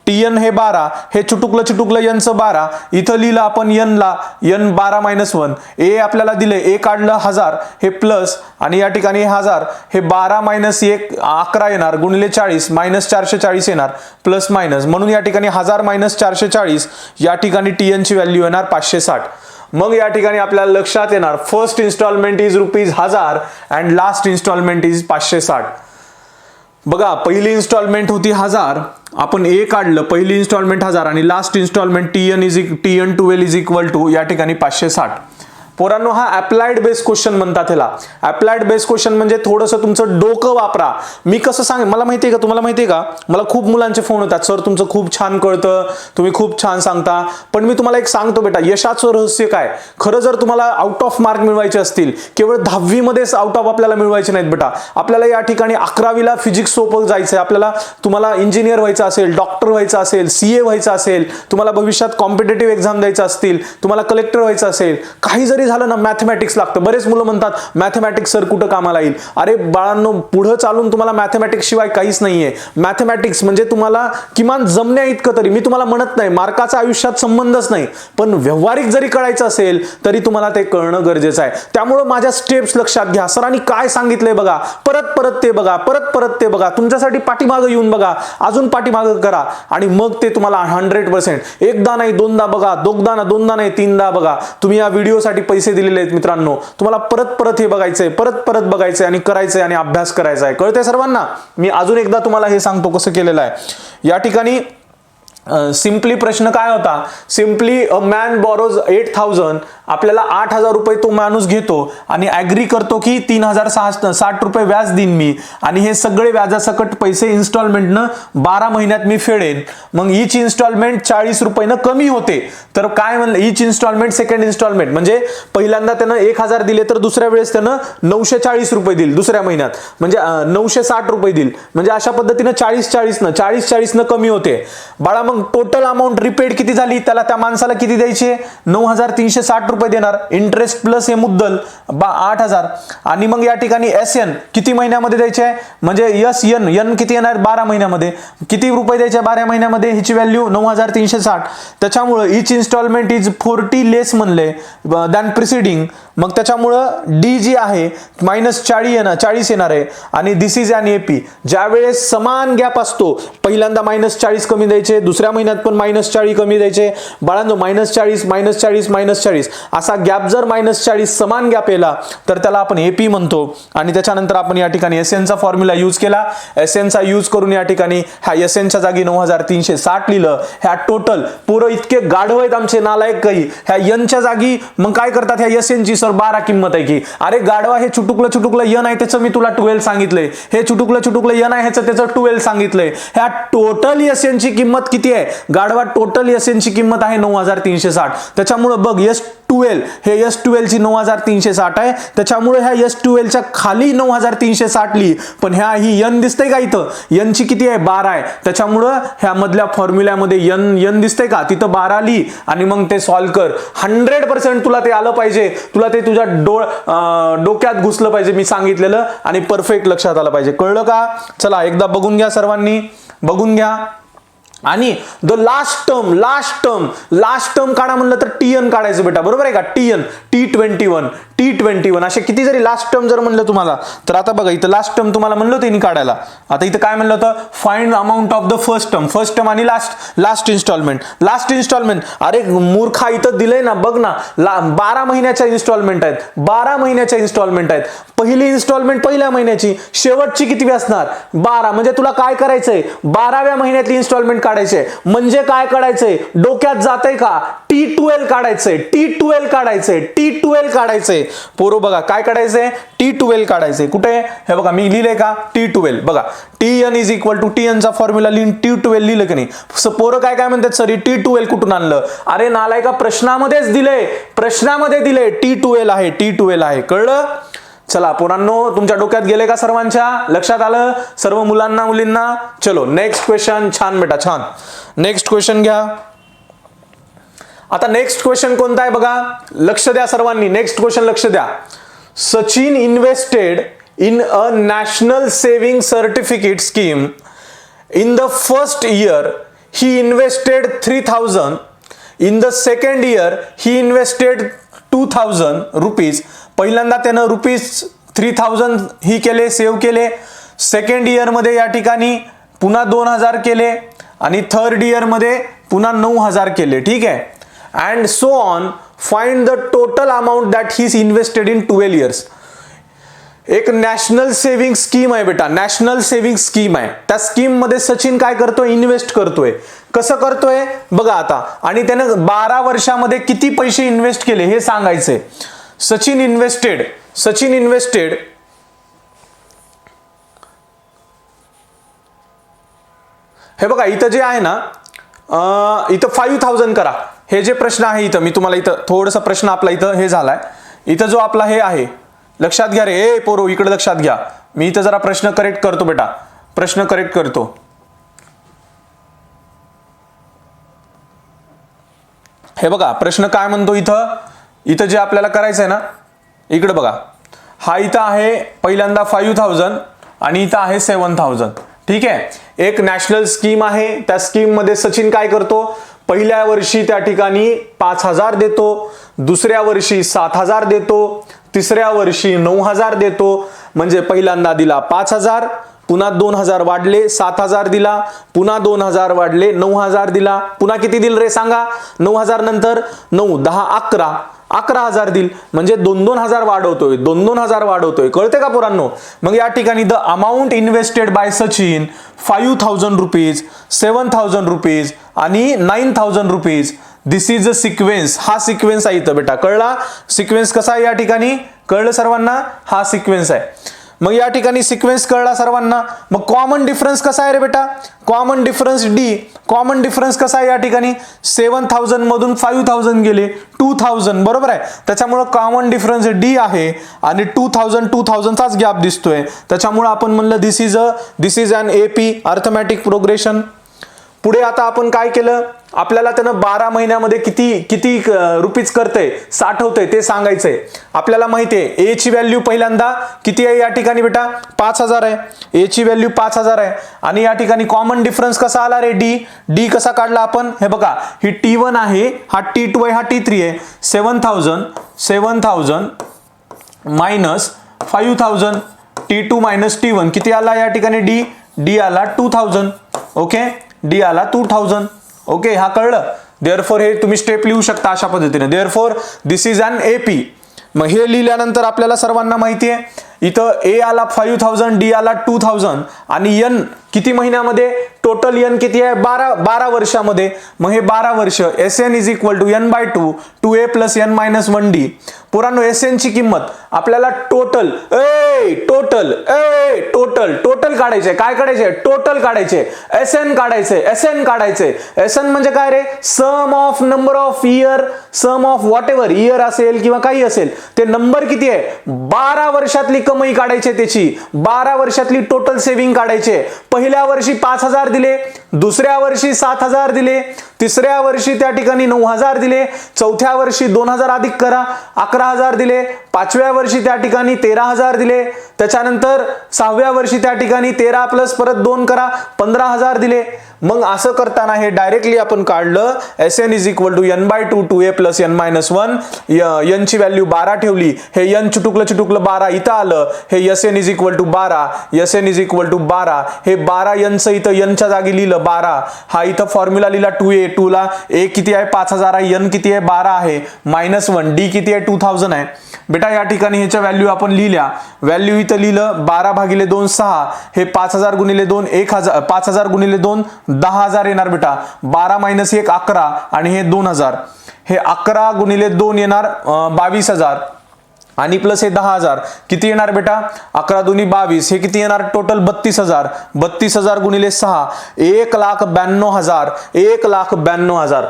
tn हे 12, हे चुटुकलं यांचं 12, इथं लिहिलं आपण n ला, n 12 - 1, a आपल्याला दिले, a काढलं 1000, हे प्लस आणि या ठिकाणी 1000, हे 12 - 1 11 येणार, गुणिले 40 -440 येणार, प्लस मायनस, म्हणून या ठिकाणी 1000 - 440 या ठिकाणी tn ची व्हॅल्यू येणार 560. मग या ठिकाणी आपल्याला लक्षात येणार, first instalment is ₹1000 and last instalment is 560. बघा पहिली इन्स्टॉलमेंट होती 1000, आपण a काढलं, पहिली इन्स्टॉलमेंट 1000 आणि last instalment TN12 is equal to या ठिकाणी 560. पोरांनो हा अप्लाइड बेस क्वेश्चन म्हणतात ह्याला. अप्लाइड बेस क्वेश्चन म्हणजे थोडंसं तुमचं डोकं वापरा. मी कसं सांग, मला माहिती आहे का, तुम्हाला माहिती आहे का, मला खूप मुलांचे फोन होतात, सर तुमचं खूप छान कळतं, तुम्ही खूप छान सांगता, पण मी तुम्हाला एक सांगतो बेटा, यशाचं रहस्य काय, खरं जर तुम्हाला आउट ऑफ मार्क मिळवायचे असतील, केवळ 10वी मध्येच आउट ऑफ आपल्याला मिळवायचे नाहीत बेटा, आपल्याला या ठिकाणी 11वीला फिजिक्स सोपं जायचं आहे, आपल्याला तुम्हाला इंजिनियर व्हायचं असेल, डॉक्टर व्हायचं असेल, CA व्हायचं असेल, तुम्हाला भविष्यात कॉम्पिटेटिव्ह एक्झाम द्यायचं असतील, तुम्हाला कलेक्टर व्हायचं असेल, काही जरी झालं ना, मॅथमॅटिक्स लागतं. बरेच मुलं म्हणतात मॅथमॅटिक्स सर कुठं कामाला येईल. अरे बाळांनो, पुढे चालून तुम्हाला मॅथमॅटिक्स शिवाय काहीच नाहीये. मॅथमॅटिक्स म्हणजे तुम्हाला किमान जमण्या इतकं तरी, मी तुम्हाला म्हणत नाही मार्काचा आयुष्यात संबंधच नाही, पण व्यवहारिक जरी कळायचं असेल तरी तुम्हाला ते कळणं गरजेचं आहे. त्यामुळे माझ्या स्टेप्स लक्षात घ्या. सरांनी काय सांगितलंय बघा, परत ते बघा, परत ते बघा, तुमच्यासाठी पाठीमागं येऊन बघा, अजून पाठीमागं करा आणि मग ते तुम्हाला 100%, एकदा नाही दोनदा बघा, दोनदा नाही तीनदा बघा. तुम्ही या व्हिडिओसाठी पैसे दिलेले आहेत मित्रांनो, तुम्हाला परत हे बघायचंय, परत बघायचंय आणि करायचंय आणि अभ्यास करायचा आहे. कळतंय सर्वांना? मी अजून एकदा तुम्हाला हे सांगतो कसं केलेलं आहे. या ठिकाणी सिंपली प्रश्न काय होता, सिंपली अ मॅन बॉरोज 8000, आपल्याला 8000 रुपये तो माणूस घेतो आणि ऍग्री करतो की 3060 रुपये व्याज देईन मी आणि हे सगळे व्याजासकट पैसे इन्स्टॉलमेंटनं 12 महिन्यात मी फेडेन. मग ईच इन्स्टॉलमेंट 40 रुपयानं कमी होते. तर काय म्हणलं, ईच इन्स्टॉलमेंट सेकंड इन्स्टॉलमेंट म्हणजे पहिल्यांदा त्यानं 1000 दिले तर दुसऱ्या वेळेस त्यानं 940 रुपये दिल, दुसऱ्या महिन्यात म्हणजे 960 रुपये दिल. म्हणजे अशा पद्धतीनं 40 न कमी होते. बाळा मग टोटल अमाऊंट रिपेड किती झाली, त्याला त्या माणसाला किती द्यायचे, 9360 रुपये देणार, इंटरेस्ट प्लस हे मुद्दल 8000. आणि मग या ठिकाणी SN किती महिन्यामध्ये द्यायचे, म्हणजे SN किती येणार 12 महिन्यामध्ये, किती रुपये द्यायचे 12 महिन्यामध्ये, ह्याची व्हॅल्यू 9360. त्याच्यामुळे इच इन्स्टॉलमेंट इज 40 लेस म्हणले दॅन प्रिसिडिंग. मग त्याच्यामुळं D जी आहे -40 येणार आहे आणि दिस इज अन AP. ज्या वेळेस समान गॅप असतो, पहिल्यांदा -40 कमी द्यायचे, दुसऱ्या दुसऱ्या महिन्यात पण -40 कमी द्यायचे बाळांनो, -40 -40 -40 असा गॅप जर -40 समान गॅप याला तर त्याला आपण एपी म्हणतो. आणि त्याच्यानंतर आपण या ठिकाणी एसएन चा फॉर्म्युला यूज केला. एसएन चा यूज करून या ठिकाणी ह्या एसएन च्या जागी 9360 लिहिलं. ह्या टोटल पोरं इतके गाढव आहेत आमचे नालायक काही, ह्या एन च्या जागी मग काय करतात, ह्या एसएन ची सर 12 किंमत आहे की, अरे गाढवा हे चुटुकलं एन आहे त्याचं मी तुला 12 सांगितलंय, हे चुटुकलं एन आहे ह्याचं त्याचं 12 सांगितलंय. ह्या टोटल एसएन ची किंमत किती आहे गाढवा, टोटल एसएन ची किंमत आहे 9360. त्याच्यामुळे बघ S12 हे S12 ची 9360 आहे. त्याच्यामुळे ह्या S12 च्या खाली 9360 लिही, पण ह्या ही एन दिसते का इथं, एन ची किती आहे 12 आहे. त्याच्यामुळं ह्या मधल्या फॉर्म्युल्यामध्ये एन दिसते का, तिथं 12 लिही आणि मग ते सॉल्व कर. 100% तुला ते आलं पाहिजे, तुला ते तुझ्या डोक्यात घुसलं पाहिजे मी सांगितलेलं, आणि परफेक्ट लक्षात आलं पाहिजे. कळलं का? चला एकदा बघून घ्या, सर्वांनी बघून घ्या. आणि द लास्ट टर्म काढा म्हणलं तर टीएन काढायचं बेटा, बरोबर आहे का, टीएन T21 असे किती जरी लास्ट टर्म जर म्हणलं तुम्हाला तर आता बघा इथं लास्ट टर्म तुम्हाला म्हणलं होतं काढायला. आता इथं काय म्हणलं होतं, find amount of the first term आणि लास्ट इन्स्टॉलमेंट. अरे मूर्खा इथं दिलंय ना, बघ ना, 12 महिन्याच्या इन्स्टॉलमेंट आहेत. पहिली इन्स्टॉलमेंट पहिल्या महिन्याची, शेवटची किती असणार 12. म्हणजे तुला काय करायचंय 12व्या महिन्यातली इन्स्टॉलमेंट काढायचे. म्हणजे काय काढायचंय, डोक्यात जातंय का, T12 काढायचंय. पोरो बघा काय काढायचंय, T12 काढायचंय. कुठे हे बघा मी लिहिलंय का, T12 बघा, TN is equal to TN चा फॉर्म्युला लिहून T12 लिहिलं की नाही. पोरं काय म्हणतात सर T12 कुठून आणलं, अरे नालायका प्रश्नामध्येच दिलंय, T12 आहे. कळलं? चला पोरांनो, तुमच्या डोक्यात गेले का, सर्वांच्या लक्षात आलं, सर्व मुलांना मुलींना. चलो नेक्स्ट क्वेश्चन. छान बेटा छान. नेक्स्ट क्वेश्चन घ्या. आता नेक्स्ट क्वेश्चन कोणता आहे बघा, लक्ष द्या सर्वांनी, नेक्स्ट क्वेश्चन लक्ष द्या. Sachin invested in a national saving certificate scheme. In the first year he invested 3000. In the second year he invested 2000 rupees. पहिल्यांदा त्यानं ₹3000 ही केले, सेव्ह केले. सेकंड इयर मध्ये या ठिकाणी पुन्हा 2000 केले आणि थर्ड इयर मध्ये पुन्हा 9000 केले. ठीक आहे. And so on, find the total amount that he is invested in 12 years. एक नॅशनल सेव्हिंग स्कीम आहे बेटा, नॅशनल सेव्हिंग स्कीम आहे. त्या स्कीम मध्ये सचिन काय करतोय, इन्व्हेस्ट करतोय. कसं करतोय बघा आता, आणि त्यानं 12 वर्षामध्ये किती पैसे इन्व्हेस्ट केले हे सांगायचंय. सचिन इन्व्हेस्टेड हे बघा इथं जे आहे ना, इथं 5000 करा. हे जे प्रश्न आहे इथं मी तुम्हाला इथं थोडंसं प्रश्न आपला इथं हे झालाय. इथं जो आपला हे आहे, लक्षात घ्या रे, ए पोरो इकडे लक्षात घ्या. मी इथं जरा प्रश्न करेक्ट करतो बेटा, प्रश्न करेक्ट करतो. हे बघा प्रश्न काय म्हणतो इथं जे आपल्याला करायचंय ना, इकडे बघा, हा इथं आहे पहिल्यांदा 5000 आणि इथं आहे 7000. ठीक आहे. एक नॅशनल स्कीम आहे. त्या स्कीम मध्ये सचिन काय करतो, पहिल्या वर्षी त्या ठिकाणी 5000 देतो, दुसऱ्या वर्षी 7000 देतो, तिसऱ्या वर्षी 9000 देतो. म्हणजे पहिल्यांदा दिला 5000, पुन्हा 2000 वाढले, 7000 दिला, पुन्हा 2000 वाढले, 9000 दिला, पुन्हा किती दिल रे सांगा, 9000 नंतर 9 10 11,000 दिल. म्हणजे 2,000 वाढवतोय. कळते का पोरांनो? मग या ठिकाणी the amount invested by Sachin 5000 rupees, 7000 rupees आणि 9000 रुपीज. This is a sequence. हा सिक्वेन्स आहे इथं बेटा. कळला सिक्वेन्स कसा आहे या ठिकाणी? कळलं सर्वांना? हा सिक्वेन्स आहे. मग या ठिकाणी सिक्वेन्स कळला सर्वांना. मग कॉमन डिफरन्स कसा आहे रे बेटा? Common difference D. Common difference कसा आहे या ठिकाणी? 7000 मधून 5000 गेले, 2000 बरोबर आहे. त्याच्यामुळे कॉमन डिफरन्स डी आहे आणि 2000 चाच गॅप दिसतोय. त्याच्यामुळे आपण म्हणलं this is an AP arithmetic progression. पुढे आता आपण काय केलं? आपल्याला त्यानं 12 महिन्यामध्ये किती रुपीज करतंय, साठवतंय ते सांगायचंय. आपल्याला माहिती आहे ए ची व्हॅल्यू पहिल्यांदा किती आहे या ठिकाणी बेटा? 5000 आहे. ए ची व्हॅल्यू 5000 आहे आणि या ठिकाणी कॉमन डिफरन्स कसा आला रे? डी कसा काढला आपण? हे बघा, ही T1 आहे, हा T2 आहे, हा T3 आहे. 7000 मायनस 5000, T2 मायनस T1 किती आला या ठिकाणी? डी आला 2000. ओके, डी आला 2000. ओके, हा कळलं. देअरफॉर हे तुम्ही स्टेप लिहू शकता अशा पद्धतीने. Therefore this is an AP. मग हे लिहिल्यानंतर आपल्याला सर्वांना माहिती आहे इथं A आला 5000, D आला 2000 आणि N किती महिन्यामध्ये, टोटल N किती आहे 12 वर्षामध्ये. मग हे 12 वर्ष SN is equal to N/2 2A plus N minus 1D. पुरानो SN ची किंमत आपल्याला टोटल टोटल काढायचे. काय काढायचे, टोटल काढायचे. SN काढायचे. SN म्हणजे काय रे, sum of number of year, sum of whatever year असेल किंवा काही असेल ते नंबर किती आहे, 12 वर्षातली कमाई काढायची त्याची, 12 वर्षातली टोटल सेव्हिंग काढायचे. पहिल्या वर्षी 5000 दिले, दुसऱ्या वर्षी 7000 दिले, तिसऱ्या वर्षी त्या ठिकाणी 9000 दिले, चौथ्या वर्षी 2000 अधिक करा 11000 दिले, पाचव्या वर्षी त्या ठिकाणी 13000 दिले, त्याच्यानंतर 6व्या वर्षी त्या ठिकाणी 13 प्लस परत 2 करा 15000 दिले. मग असं करताना हे डायरेक्टली आपण काढलं SN is equal to N/2 2A plus N minus 1. N ची व्हॅल्यू 12 ठेवली, हे N चुटुकलं 12 इथं आलं, हे SN is equal to 12, SN is equal to 12, हे 12 N चं इथं N च्या जागी लिहिलं 12, हा इथं फॉर्म्युला लिहिला 2A, 2 ला A किती आहे 5000 आहे, N किती आहे 12 आहे, मायनस 1, D किती आहे 2000 आहे. बेटा या ठिकाणी ह्याच्या व्हॅल्यू आपण लिहिल्या, व्हॅल्यू इथं लिहिलं 12/2 6, हे 5000 गुणिले 2 1000, 5000 गुणिले 2 10000 येणार बेटा, 12 मायनस 1 11 आणि हे 2000, हे 11 गुणिले 2 येणार 22000 आणि प्लस हे 10000 किती येणार बेटा, 11 दुनी 22, हे किती येणार टोटल 32000, 32000 गुणिले 6 1,92,000, 1,92,000.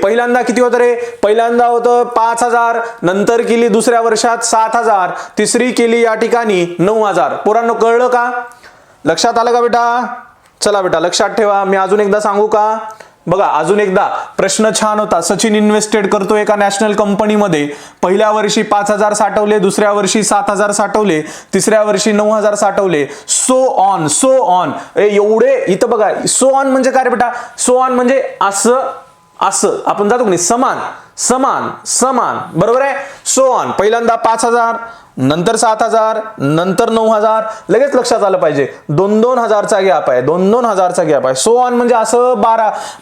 पहिल्यांदा किती होतं रे, पहिल्यांदा होतं 5000, नंतर केली दुसऱ्या वर्षात 7000, तिसरी केली या ठिकाणी 9000. पोरांनो कळलं का, लक्षात आलं का बेटा. चला बेटा लक्षात ठेवा, मी अजून एकदा सांगू का, बघा अजून एकदा प्रश्न छान होता. सचिन इन्व्हेस्टेड करतो एका नॅशनल कंपनीमध्ये, पहिल्या वर्षी 5000 साठवले, दुसऱ्या वर्षी 7000 साठवले, तिसऱ्या वर्षी 9000 साठवले, सो ऑन. एवढे इथं बघा, सो ऑन म्हणजे काय रे बेटा, सो ऑन म्हणजे असं आपण जातो की नाही, समान बरोबर आहे. सो ऑन, पहिल्यांदा 5000, नंतर 7000, नंतर 9000, लगेच लक्षात आलं पाहिजे 2,000चा गॅप आहे, 2,000चा गॅप आहे. सो ऑन म्हणजे असं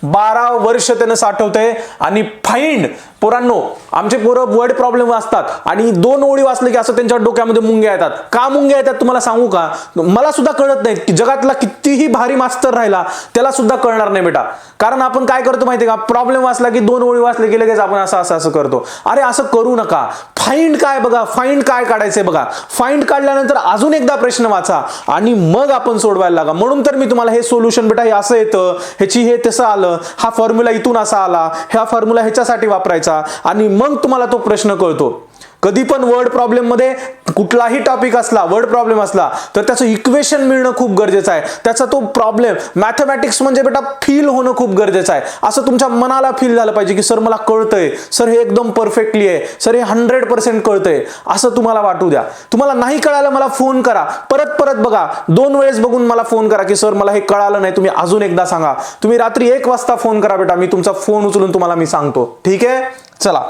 12 वर्ष त्यानं साठवतंय. आणि फाइंड, पोरांनो आमचे पोरं वर्ड प्रॉब्लेम वाचतात आणि 2 ओळी वाचले की असं त्यांच्या डोक्यामध्ये मुंग्या येतात. का मुंग्या येतात तुम्हाला सांगू का, मला सुद्धा कळत नाही की जगातला कितीही भारी मास्टर राहिला त्याला सुद्धा कळणार नाही बेटा. कारण आपण काय करतो माहितीये का, प्रॉब्लेम वाचला की 2 ओळी वाचले की लगेच आपण असं करतो. अरे असं करू नका. फाइंड काय बघा, फाइंड काय काढायचंय बघा, फाइंड काढल्यानंतर अजून एकदा प्रश्न वाचा आणि मग आपण सोडवायला लागा. म्हणून तर मी तुम्हाला हे सोल्युशन बेटा हे असं येतं, ह्याची हे तसं आलं, हा फॉर्म्युला इथून असा आला, ह्या फॉर्म्युला ह्याच्यासाठी वापरायचा आणि मग तुम्हाला तो प्रश्न कळतो. कधी पण वर्ड प्रॉब्लेम मध्ये कुठलाही टॉपिक असला, वर्ड प्रॉब्लेम असला तर त्याचं इक्वेशन मिळणं खूप गरजेचं आहे. त्याचा तो प्रॉब्लेम मॅथमॅटिक्स म्हणजे बेटा फील होणं खूप गरजेचं आहे. असं तुमच्या मनाला फील झालं पाहिजे की सर मला कळतंय, सर हे एकदम परफेक्टली आहे, सर हे 100% कळतंय, असं तुम्हाला वाटू द्या. तुम्हाला नाही कळालं मला फोन करा, परत बघा, 2 वेळेस बघून मला फोन करा की सर मला हे कळालं नाही, तुम्ही अजून एकदा सांगा. तुम्ही रात्री 1 वाजता फोन करा बेटा, मी तुमचा फोन उचलून तुम्हाला मी सांगतो. ठीक आहे, चला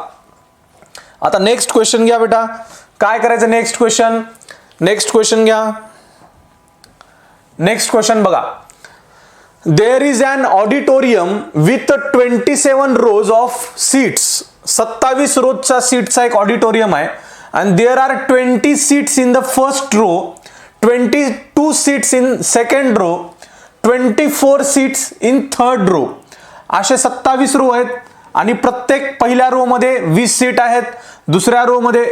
आता नेक्स्ट क्वेश्चन घ्या बेटा. काय करायचं नेक्स्ट क्वेश्चन घ्या. नेक्स्ट क्वेश्चन बघा. There is an auditorium with 27 rows of seats. 27 रोजचा सीटचा एक ऑडिटोरियम आहे. And there are 20 seats in the first row, 22 seats in second row, 24 seats in third row. असे 27 रो आहेत आणि प्रत्येक पहिल्या रो मध्ये 20 सीट आहेत, दुसऱ्या रो मध्ये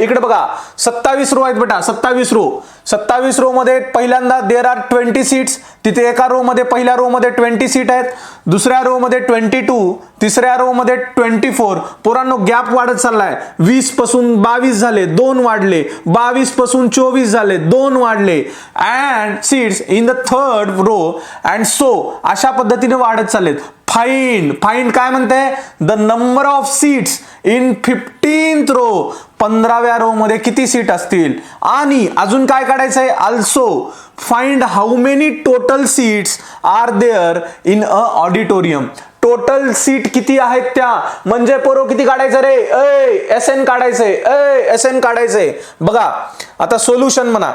इकडे बघा 27 रो आहेत बेटा. 27 रो मध्ये पहिल्यांदा देर आर 20 सीट्स, तिथे एका रो मध्ये पहिल्या रो मध्ये 20 सीट आहेत, दुसऱ्या रो मध्ये 22, तिसऱ्या रो मध्ये 24. पोरांनो गॅप वाढत चाललाय. 20 पासून 22 झाले, 2 वाढले, 22 पासून 24 झाले, 2 वाढले. And seats in the third row and so अशा पद्धतीने वाढत चाललेत. फाइंड काय म्हणते, the number of seats in 15th row, 15व्या रो मध्ये किती सीट असतील. आणि अजून काय काढायचंय, also find how many total seats are there in a auditorium. Total seat किती आहेत त्या, म्हणजे पोरो किती काढायचं रे, SN काढायचंय. बघा आता सोल्युशन म्हणा.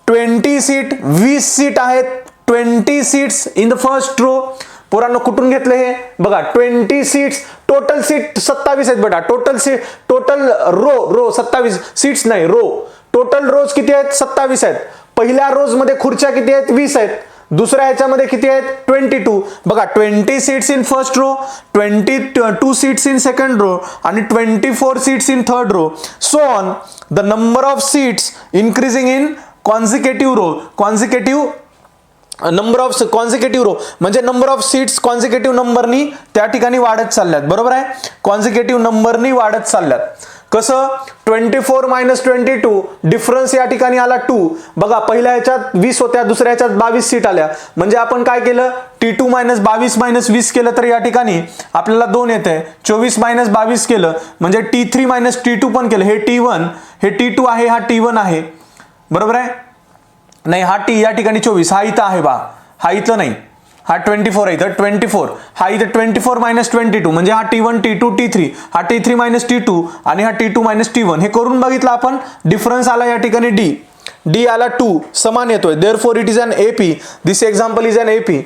20 सीट 20 सीट आहेत, 20 seats in the first row, पोरांनो कुठून घेतलं हे बघा, 20 सीट्स, टोटल सीट 27 आहेत बेटा, टोटल रो 27 सीट्स नाही, रो टोटल रोज किती आहेत 27 आहेत. पहिल्या रोज मध्ये खुर्च्या किती आहेत 20 आहेत. दुसऱ्या ह्याच्यामध्ये किती आहेत 22. बघा 20 seats in first row, 22 seats in second row आणि 24 seats in third row. So on the number of seats increasing in consecutive row. Number of consecutive row म्हणजे नंबर ऑफ सीट्स कॉन्सिक्युटिव्ह नंबरनी त्या ठिकाणी वाढत चालल्यात. बरोबर आहे, कॉन्सिक्युटिव्ह नंबरनी वाढत चालल्यात. कसं 24 मायनस 22 डिफरन्स या ठिकाणी आला 2. बघा पहिल्या ह्याच्यात 20 होत्या, दुसऱ्या ह्याच्यात 22 सीट आल्या. म्हणजे आपण काय केलं, T2 मायनस 22 मायनस 20 केलं तर या ठिकाणी आपल्याला 2 येते. 24 मायनस 22 केलं म्हणजे T3 मायनस T2 पण केलं. हे T1, हे T2 आहे, हा T1 आहे. बरोबर आहे, नाही हा T या ठिकाणी 24, हा इथं आहे बा, हा इथं नाही, हा 24 आहे इथं 24, हा इथं 24 मायनस 22 म्हणजे हा T1 T2 T3, हा T3 मायनस T2 आणि हा T2 मायनस T1. हे करून बघितलं आपण, डिफरन्स आला या ठिकाणी D आला 2, समान येतोय. Therefore it is an AP. This example is an AP.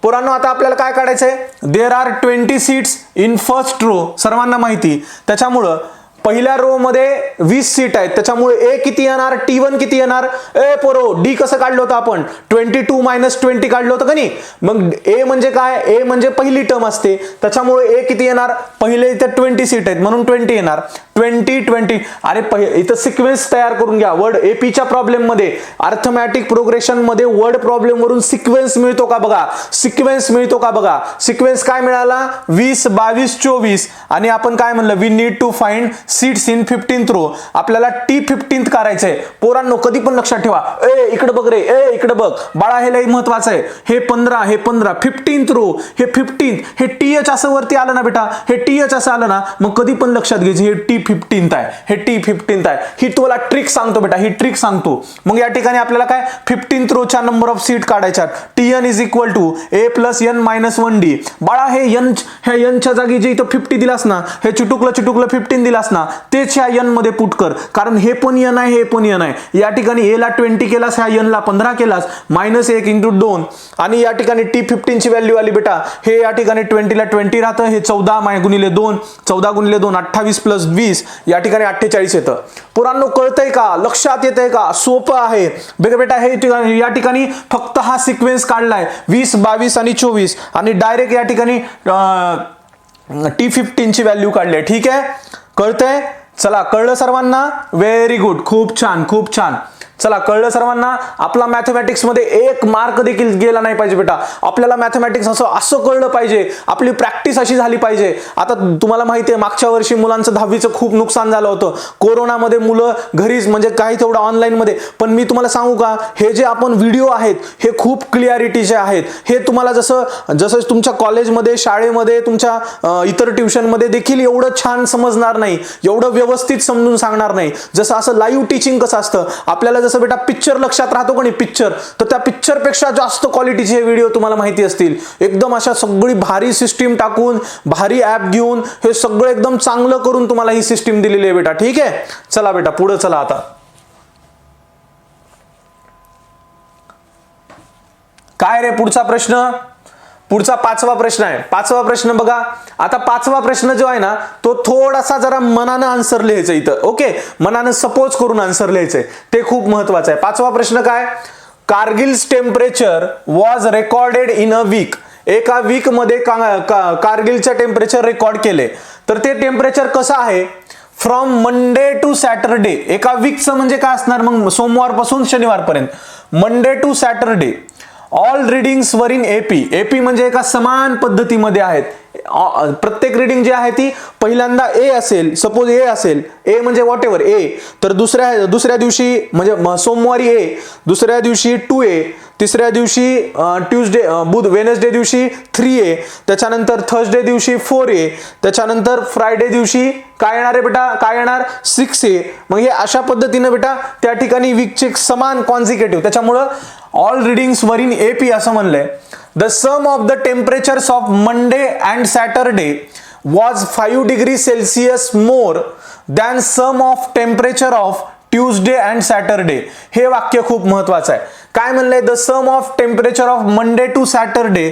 पोरांनो आता आपल्याला काय काढायचंय, there are 20 seats in first row, सर्वांना माहिती. त्याच्यामुळं पहिल्या रो मध्ये 20 सीट आहेत, त्याच्यामुळे ए किती येणार, T1 किती येणार. ए पोरो, डी कसं काढलं होतं आपण, 22 मायनस 20 काढलं होतं का नाही. मग ए म्हणजे काय, ए म्हणजे पहिली टर्म असते, त्याच्यामुळे ए किती येणार, पहिले इथे 20 सीट आहेत म्हणून 20 येणार. 20. अरे इथं सिक्वेन्स तयार करून घ्या. वर्ड एपीच्या प्रॉब्लेम मध्ये, अर्थमॅटिक प्रोग्रेशन मध्ये वर्ड प्रॉब्लेम वरून सिक्वेन्स मिळतो का बघा, सिक्वेन्स काय मिळाला 20 22 24 आणि आपण काय म्हणलं, we need to find seats in 15th row. आपल्याला T15th करायचंय. पोरांनो कधी पण लक्षात ठेवा, ए इकडे बघ रे, ए इकडे बघ बाळा, हे लई महत्वाचं आहे. हे 15 15th रो, हे 15th, हे TH असं वरती आलं ना बेटा, हे TH असं आलं ना, मग कधी पण लक्षात घ्यायचं हे T15th आहे, हे T15th आहे. ही तुम्हाला ट्रिक सांगतो बेटा, ही ट्रिक सांगतो. मग या ठिकाणी आपल्याला काय 15th रोच्या नंबर ऑफ सीट काढायच्या. TN is equal to A plus N minus 1D. बाळा हे N च्या जागी जे इथं 50 दिलास ना, हे चिटुकलं 15 दिलास ना, तेच ह्या N मध्ये पुट कर, कारण हे पण N आहे, हे पण N आहे. या ठिकाणी A ला 20 केलास, ह्या N ला 15 केलास, मायनस 1 इंटू 2 आणि या ठिकाणी T15 ची व्हॅल्यू आली बेटा. हे या ठिकाणी 20 ला 20 राहतं, हे 14 गुणिले 2, 14 गुणिले 2 28 प्लस 20 या ठिकाणी 48 येतं. पुरांनो कळतंय का, लक्षात येतंय का, सोपं आहे बेटा. हे या ठिकाणी फक्त हा सिक्वेन्स काढलाय 20 22 आणि 24 आणि डायरेक्ट या ठिकाणी T15 ची व्हॅल्यू काढली. ठीक आहे, कळतंय. चला कळलं सर्वांना, व्हेरी गुड, खूप छान. चला कळलं सर्वांना. आपला मॅथमॅटिक्स मध्ये 1 मार्क देखील गेला नाही पाहिजे बेटा. आपल्याला मॅथमॅटिक्स असं कळलं पाहिजे, आपली प्रॅक्टिस अशी झाली पाहिजे. आता तुम्हाला माहिती आहे मागच्या वर्षी मुलांचं 10वीचं खूप नुकसान झालं होतं कोरोनामध्ये. मुलं घरीच म्हणजे काही तेवढं ऑनलाईन मध्ये, पण मी तुम्हाला सांगू का, हे जे आपण व्हिडिओ आहेत हे खूप क्लिअरिटीचे आहेत. हे तुम्हाला जसं तुमच्या कॉलेजमध्ये, शाळेमध्ये, तुमच्या इतर ट्युशनमध्ये देखील एवढं छान समजणार नाही, एवढं व्यवस्थित समजून सांगणार नाही. जसं असं लाईव्ह टीचिंग कसं असतं, आपल्याला जसं बेटा पिक्चर लक्षात राहतो का नाही, पिक्चर, तर त्या पिक्चर पेक्षा जास्त क्वालिटीचे व्हिडिओ तुम्हाला माहिती असतील. एकदम अशा सगळी भारी सिस्टीम टाकून, भारी ऍप घेऊन हे सगळं एकदम चांगलं करून तुम्हाला ही सिस्टीम दिलेली आहे बेटा. ठीक आहे, चला बेटा पुढे चला. आता काय रे पुढचा प्रश्न, पुढचा 5वा प्रश्न आहे. 5वा प्रश्न बघा. आता 5वा प्रश्न जो आहे ना, तो थोडासा जरा मनानं आन्सर लिहायचं इथं. ओके, मनानं सपोज करून आन्सर लिहायचंय, ते खूप महत्वाचं आहे. 5वा प्रश्न काय, Kargil's temperature was recorded in a week. एका वीक मध्ये कारगिलचं टेम्परेचर रेकॉर्ड केले, तर ते टेम्परेचर कसं आहे फ्रॉम मंडे टू सॅटरडे. एका वीकचं म्हणजे काय असणार, मग सोमवार पासून शनिवार पर्यंत, Monday to Saturday. All readings वर इन एपी म्हणजे एका समान पद्धतीमध्ये आहेत. प्रत्येक रिडिंग जी आहे ती पहिल्यांदा ए असेल, सपोज ए असेल, ए म्हणजे व्हॉट एव्हर ए, तर दुसऱ्या दिवशी म्हणजे सोमवारी ए, दुसऱ्या दिवशी 2A, तिसऱ्या दिवशी वेनसडे दिवशी 3A, त्याच्यानंतर थर्सडे दिवशी 4A, त्याच्यानंतर फ्रायडे दिवशी काय येणार आहे बेटा, काय येणार 6A. मग हे अशा पद्धतीने बेटा त्या ठिकाणी वीकचे समान कॉन्सिक्युटिव्ह, त्याच्यामुळं ऑल रिडिंग्स वर इन एपी असं म्हणलंय. The sum of the temperatures of Monday and Saturday was 5 degrees Celsius more than sum of temperature of Tuesday and Saturday. हे वाक्य खूप महत्वाचं आहे. काय म्हणलंय, the sum of temperature of Monday to Saturday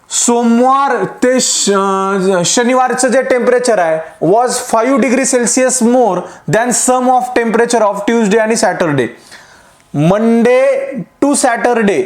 सोमवार ते शनिवारचं जे टेम्परेचर आहे was 5 degree Celsius more than sum of temperature of Tuesday आणि सॅटरडे. मंडे टू सॅटरडे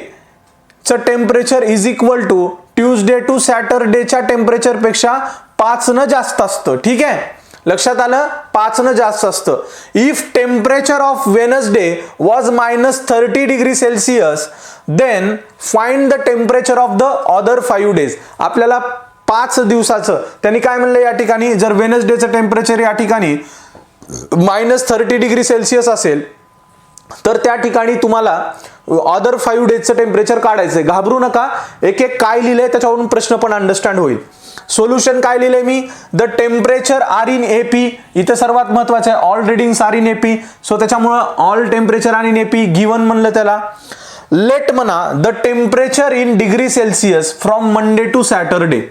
चं temperature is equal to Tuesday to सॅटरडेच्या टेम्परेचर पेक्षा 5 न जास्त असतं. ठीक आहे, लक्षात आलं, 5 न जास्त असतं. If temperature of Wednesday was -30 degree Celsius then find the temperature of the other 5 days. आपल्याला 5 दिवसाचं त्यांनी काय म्हणलं या ठिकाणी, जर वेनसडेचं टेम्परेचर या ठिकाणी -30 डिग्री सेल्सिअस असेल तर त्या ठिकाणी तुम्हाला अदर 5 डेजचं टेम्परेचर काढायचंय. घाबरू नका, एक एक काय लिहिलंय त्याच्यावरून प्रश्न पण अंडरस्टँड होईल. सोल्युशन काय लिहिलंय मी, the temperature are in AP, इथे सर्वात महत्वाचं आहे all readings are in AP, so त्याच्यामुळं all temperature are in AP given म्हणलं त्याला. लेट म्हणा the temperature in degree Celsius from Monday to Saturday.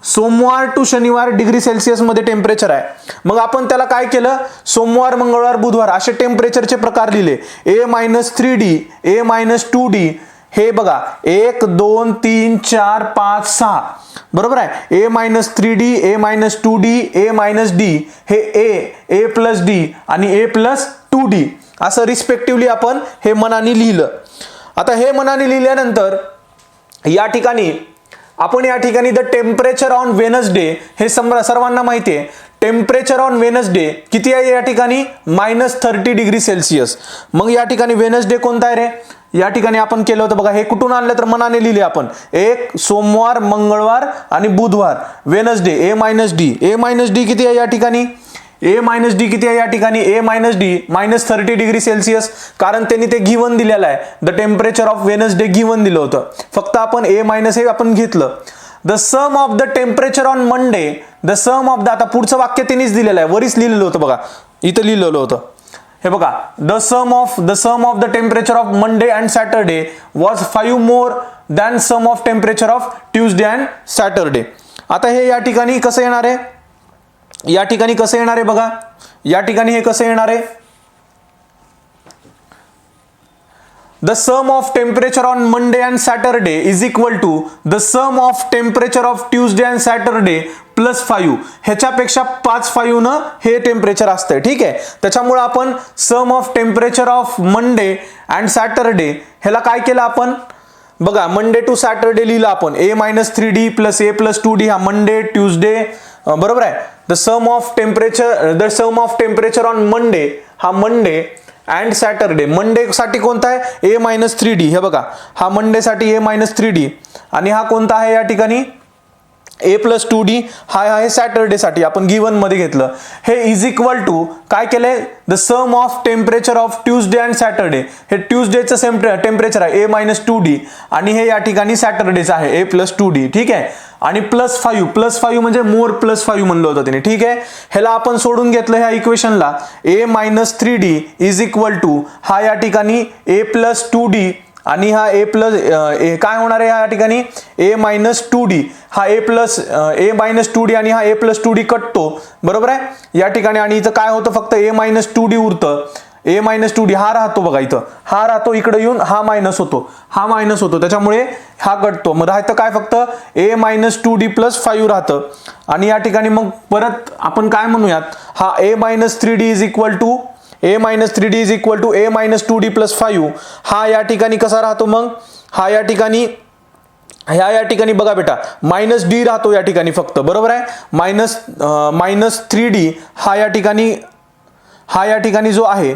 सोमवार टू शनिवार डिग्री सेल्सिअस मध्ये टेम्परेचर आहे. मग आपण त्याला काय केलं, सोमवार मंगळवार बुधवार असे टेम्परेचरचे प्रकार लिहिले. A-3D, A-2D, हे बघा 1 2 3 4 5 6 बरोबर आहे. A-3D, A-2D, A-D, हे A+D आणि A+2D असं रिस्पेक्टिव्हली आपण हे मनाने लिहिलं. आता हे मनाने लिहिल्यानंतर या ठिकाणी द टेम्परेचर ऑन वेनसडे, हे सर्वांना माहिती आहे, टेम्परेचर ऑन वेनसडे किती आहे या ठिकाणी -30 डिग्री सेल्सिअस. मग या ठिकाणी वेनसडे कोणता आहे रे, या ठिकाणी आपण केलं होतं बघा, हे कुठून आणलं तर मनाने लिहिले आपण. एक सोमवार मंगळवार आणि बुधवार वेनसडे A-D किती आहे या ठिकाणी, A-D किती आहे या ठिकाणी, A-D -30 डिग्री सेल्सिअस, कारण त्यांनी ते गिवन दिलेलं आहे. The temperature of Wednesday given दिलं होतं, फक्त आपण A- हे आपण घेतलं. The sum of the temperature on Monday, the sum of the, आता पुढचं वाक्य त्यांनीच दिलेलं आहे, वरीच लिहिलेलं होतं बघा, इथं लिहिलेलं होतं हे बघा, the sum of the temperature of Monday and Saturday was 5 more than sum of temperature of Tuesday and Saturday. आता हे या ठिकाणी कसं येणार आहे, या ठिकाणी कसं येणार आहे बघा, या ठिकाणी हे कसं येणार आहे, the sum of temperature on Monday and Saturday is equal to the sum of temperature of Tuesday and Saturday +5. ह्याच्यापेक्षा 5 न हे टेम्परेचर असतंय. ठीक आहे, त्याच्यामुळे आपण sum of temperature of Monday and Saturday ह्याला काय केलं आपण बघा, मंडे टू सॅटरडे लिहिलं आपण A-3D + A+2D, हा मंडे ट्यूजडे बरोबर आहे. The sum of temperature on Monday, हा मंडे अँड सॅटरडे, मंडे साठी कोणता आहे A-3D, हे बघा हा मंडे साठी A-3D आणि हा कोणता आहे या ठिकाणी A+2D, हा आहे सॅटरडे साठी आपण गिवन मध्ये घेतलं. हे इज इक्वल टू काय केलंय, the sum of temperature of Tuesday and Saturday, हे ट्यूजडेचं सेम टेम्परेचर आहे A-2D आणि हे या ठिकाणी सॅटरडेचं आहे A+2D. ठीक आहे, आणि +5 म्हणजे मोर +5 म्हणलं होतं त्याने. ठीक आहे, ह्याला आपण सोडून घेतलं ह्या इक्वेशनला, A-3D इज इक्वल टू हा या ठिकाणी A+2D आणि हा काय होणार आहे या ठिकाणी A-2D, हा A-2D आणि हा A+2D कटतो बरोबर आहे या ठिकाणी, आणि इथं काय होतं फक्त A-2D उरतं. A-2D हा राहतो बघा, इथं हा राहतो, इकडे येऊन हा मायनस होतो, त्याच्यामुळे हा कटतो. मग राहतं काय फक्त A-2D + 5 राहतं. आणि या ठिकाणी मग परत आपण काय म्हणूयात, हा A-3D is equal to A-2D + 5, हा या ठिकाणी कसा राहतो मग, हा या ठिकाणी बघा बेटा -D राहतो या ठिकाणी फक्त बरोबर आहे. -3D हा या ठिकाणी जो आहे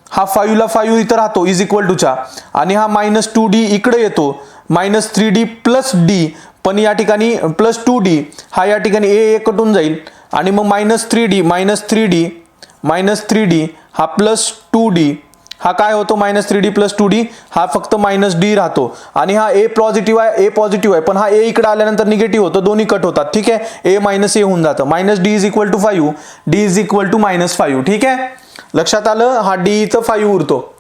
हा 5 ला 5 इथं राहतो इज इक्वल टूच्या, आणि हा -2D इकडे येतो, -3D + D, पण या ठिकाणी +2D हा या ठिकाणी A कटून जाईल आणि मग -3D हा +2D हा काय होतो, -3D + 2D हा फक्त -D राहतो, आणि हा A पॉझिटिव्ह आहे, पण हा A इकडे आल्यानंतर निगेटिव्ह होतो, दोन्ही कट होतात. ठीक आहे, A - A होऊन जातं, -D is equal to 5, D is equal to -5. ठीक आहे, लक्षात आलं, हा D इथं 5 उरतो,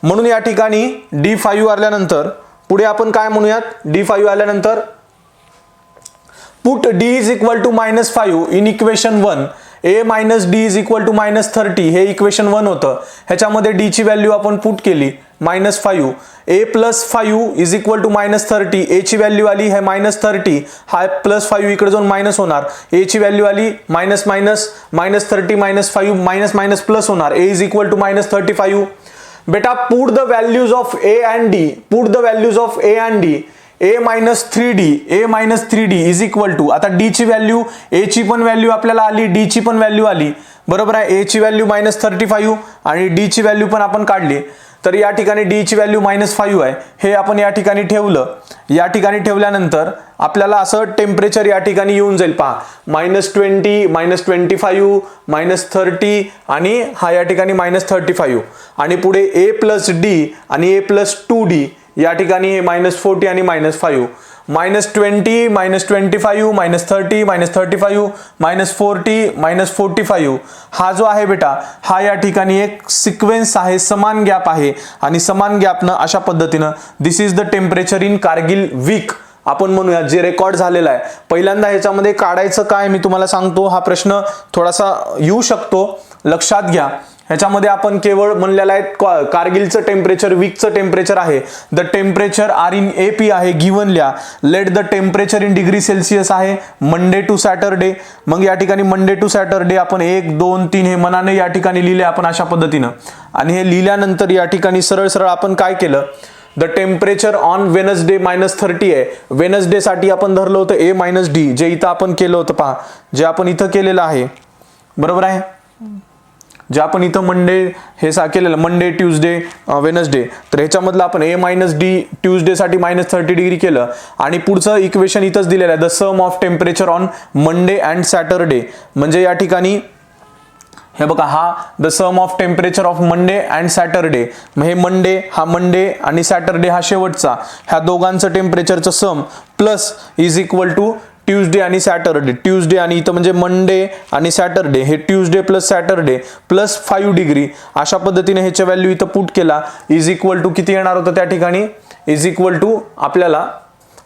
म्हणून या ठिकाणी D5 आल्यानंतर पुढे आपण काय म्हणूयात, D5 आल्यानंतर put D is equal to -5 in equation 1, A - D is equal to -30, हे इक्वेशन 1 होतं, ह्याच्यामध्ये D ची व्हॅल्यू आपण पुट केली -5, a plus 5 is equal to -30, a ची व्हॅल्यू आली है -30, हा प्लस 5 इकडे जाऊन मायनस होणार, a ची व्हॅल्यू आली -30 -5 मायनस प्लस होणार, a इज इक्वल टू -35. बेटा put the values of a and d, put the values of a and d, a minus 3d is equal to, आता d ची value, a ची पण value आपल्याला आली, d ची पण व्हॅल्यू आली, बरोबर आहे. a ची व्हॅल्यू -35 आणि d ची व्हॅल्यू पण आपण काढली, तर या ठिकाणी d ची व्हॅल्यू -5 आहे, हे आपण या ठिकाणी ठेवलं. या ठिकाणी ठेवल्यानंतर आपल्याला असं टेम्परेचर या ठिकाणी येऊन जाईल, पहा -20 -25 -30 आणि हा या ठिकाणी -35 आणि पुढे a प्लस d आणि a प्लस 2d, या ठिकाणी हे -40 आणि -5, -20 -25 -30 -35 -40 -45, हा जो आहे बेटा हा या ठिकाणी एक सिक्वेन्स आहे, समान गॅप आहे आणि समान गॅपनं अशा पद्धतीनं this is the temperature in Kargil week आपण म्हणूया, जे रेकॉर्ड झालेला आहे. पहिल्यांदा ह्याच्यामध्ये काढायचं काय मी तुम्हाला सांगतो, हा प्रश्न थोडासा येऊ शकतो, लक्षात घ्या. ह्याच्यामध्ये आपण केवळ म्हणलेलं आहे कारगिलचं टेम्परेचर, वीकचं टेम्परेचर आहे, the temperature are in AP आहे गिव्हन लिहा, let the temperature in degree Celsius आहे मंडे टू सॅटरडे. मग या ठिकाणी मंडे टू सॅटरडे आपण 1 2 3 हे मनाने या ठिकाणी लिहिले आपण अशा पद्धतीनं, आणि हे लिहिल्यानंतर या ठिकाणी सरळ सरळ आपण काय केलं, द टेम्परेचर ऑन वेनसडे -30 आहे, वेनसडे साठी आपण धरलं होतं a - d, जे इथं आपण केलं होतं, पहा जे आपण इथं केलेलं आहे, बरोबर आहे, जे आपण इथं मंडे हे केलेलं मंडे ट्यूजडे वेनसडे, तर ह्याच्यामधलं आपण a - d ट्यूजडे साठी -30 डिग्री केलं आणि पुढचं इक्वेशन इथंच दिलेलं आहे, the sum of temperature on Monday and Saturday, म्हणजे या ठिकाणी हे बघा हा the sum of temperature of Monday and Saturday, हे मंडे हा मंडे आणि सॅटरडे हा शेवटचा, ह्या दोघांचं टेम्परेचरचं sum plus is equal to Tuesday आणि सॅटरडे, ट्यूजडे आणि इथं म्हणजे मंडे आणि सॅटरडे, हे Tuesday plus Saturday plus 5 degree, अशा पद्धतीने ह्याच्या व्हॅल्यू इथं पुट केला, इज इक्वल टू किती येणार होतं त्या ठिकाणी, इज इक्वल टू आपल्याला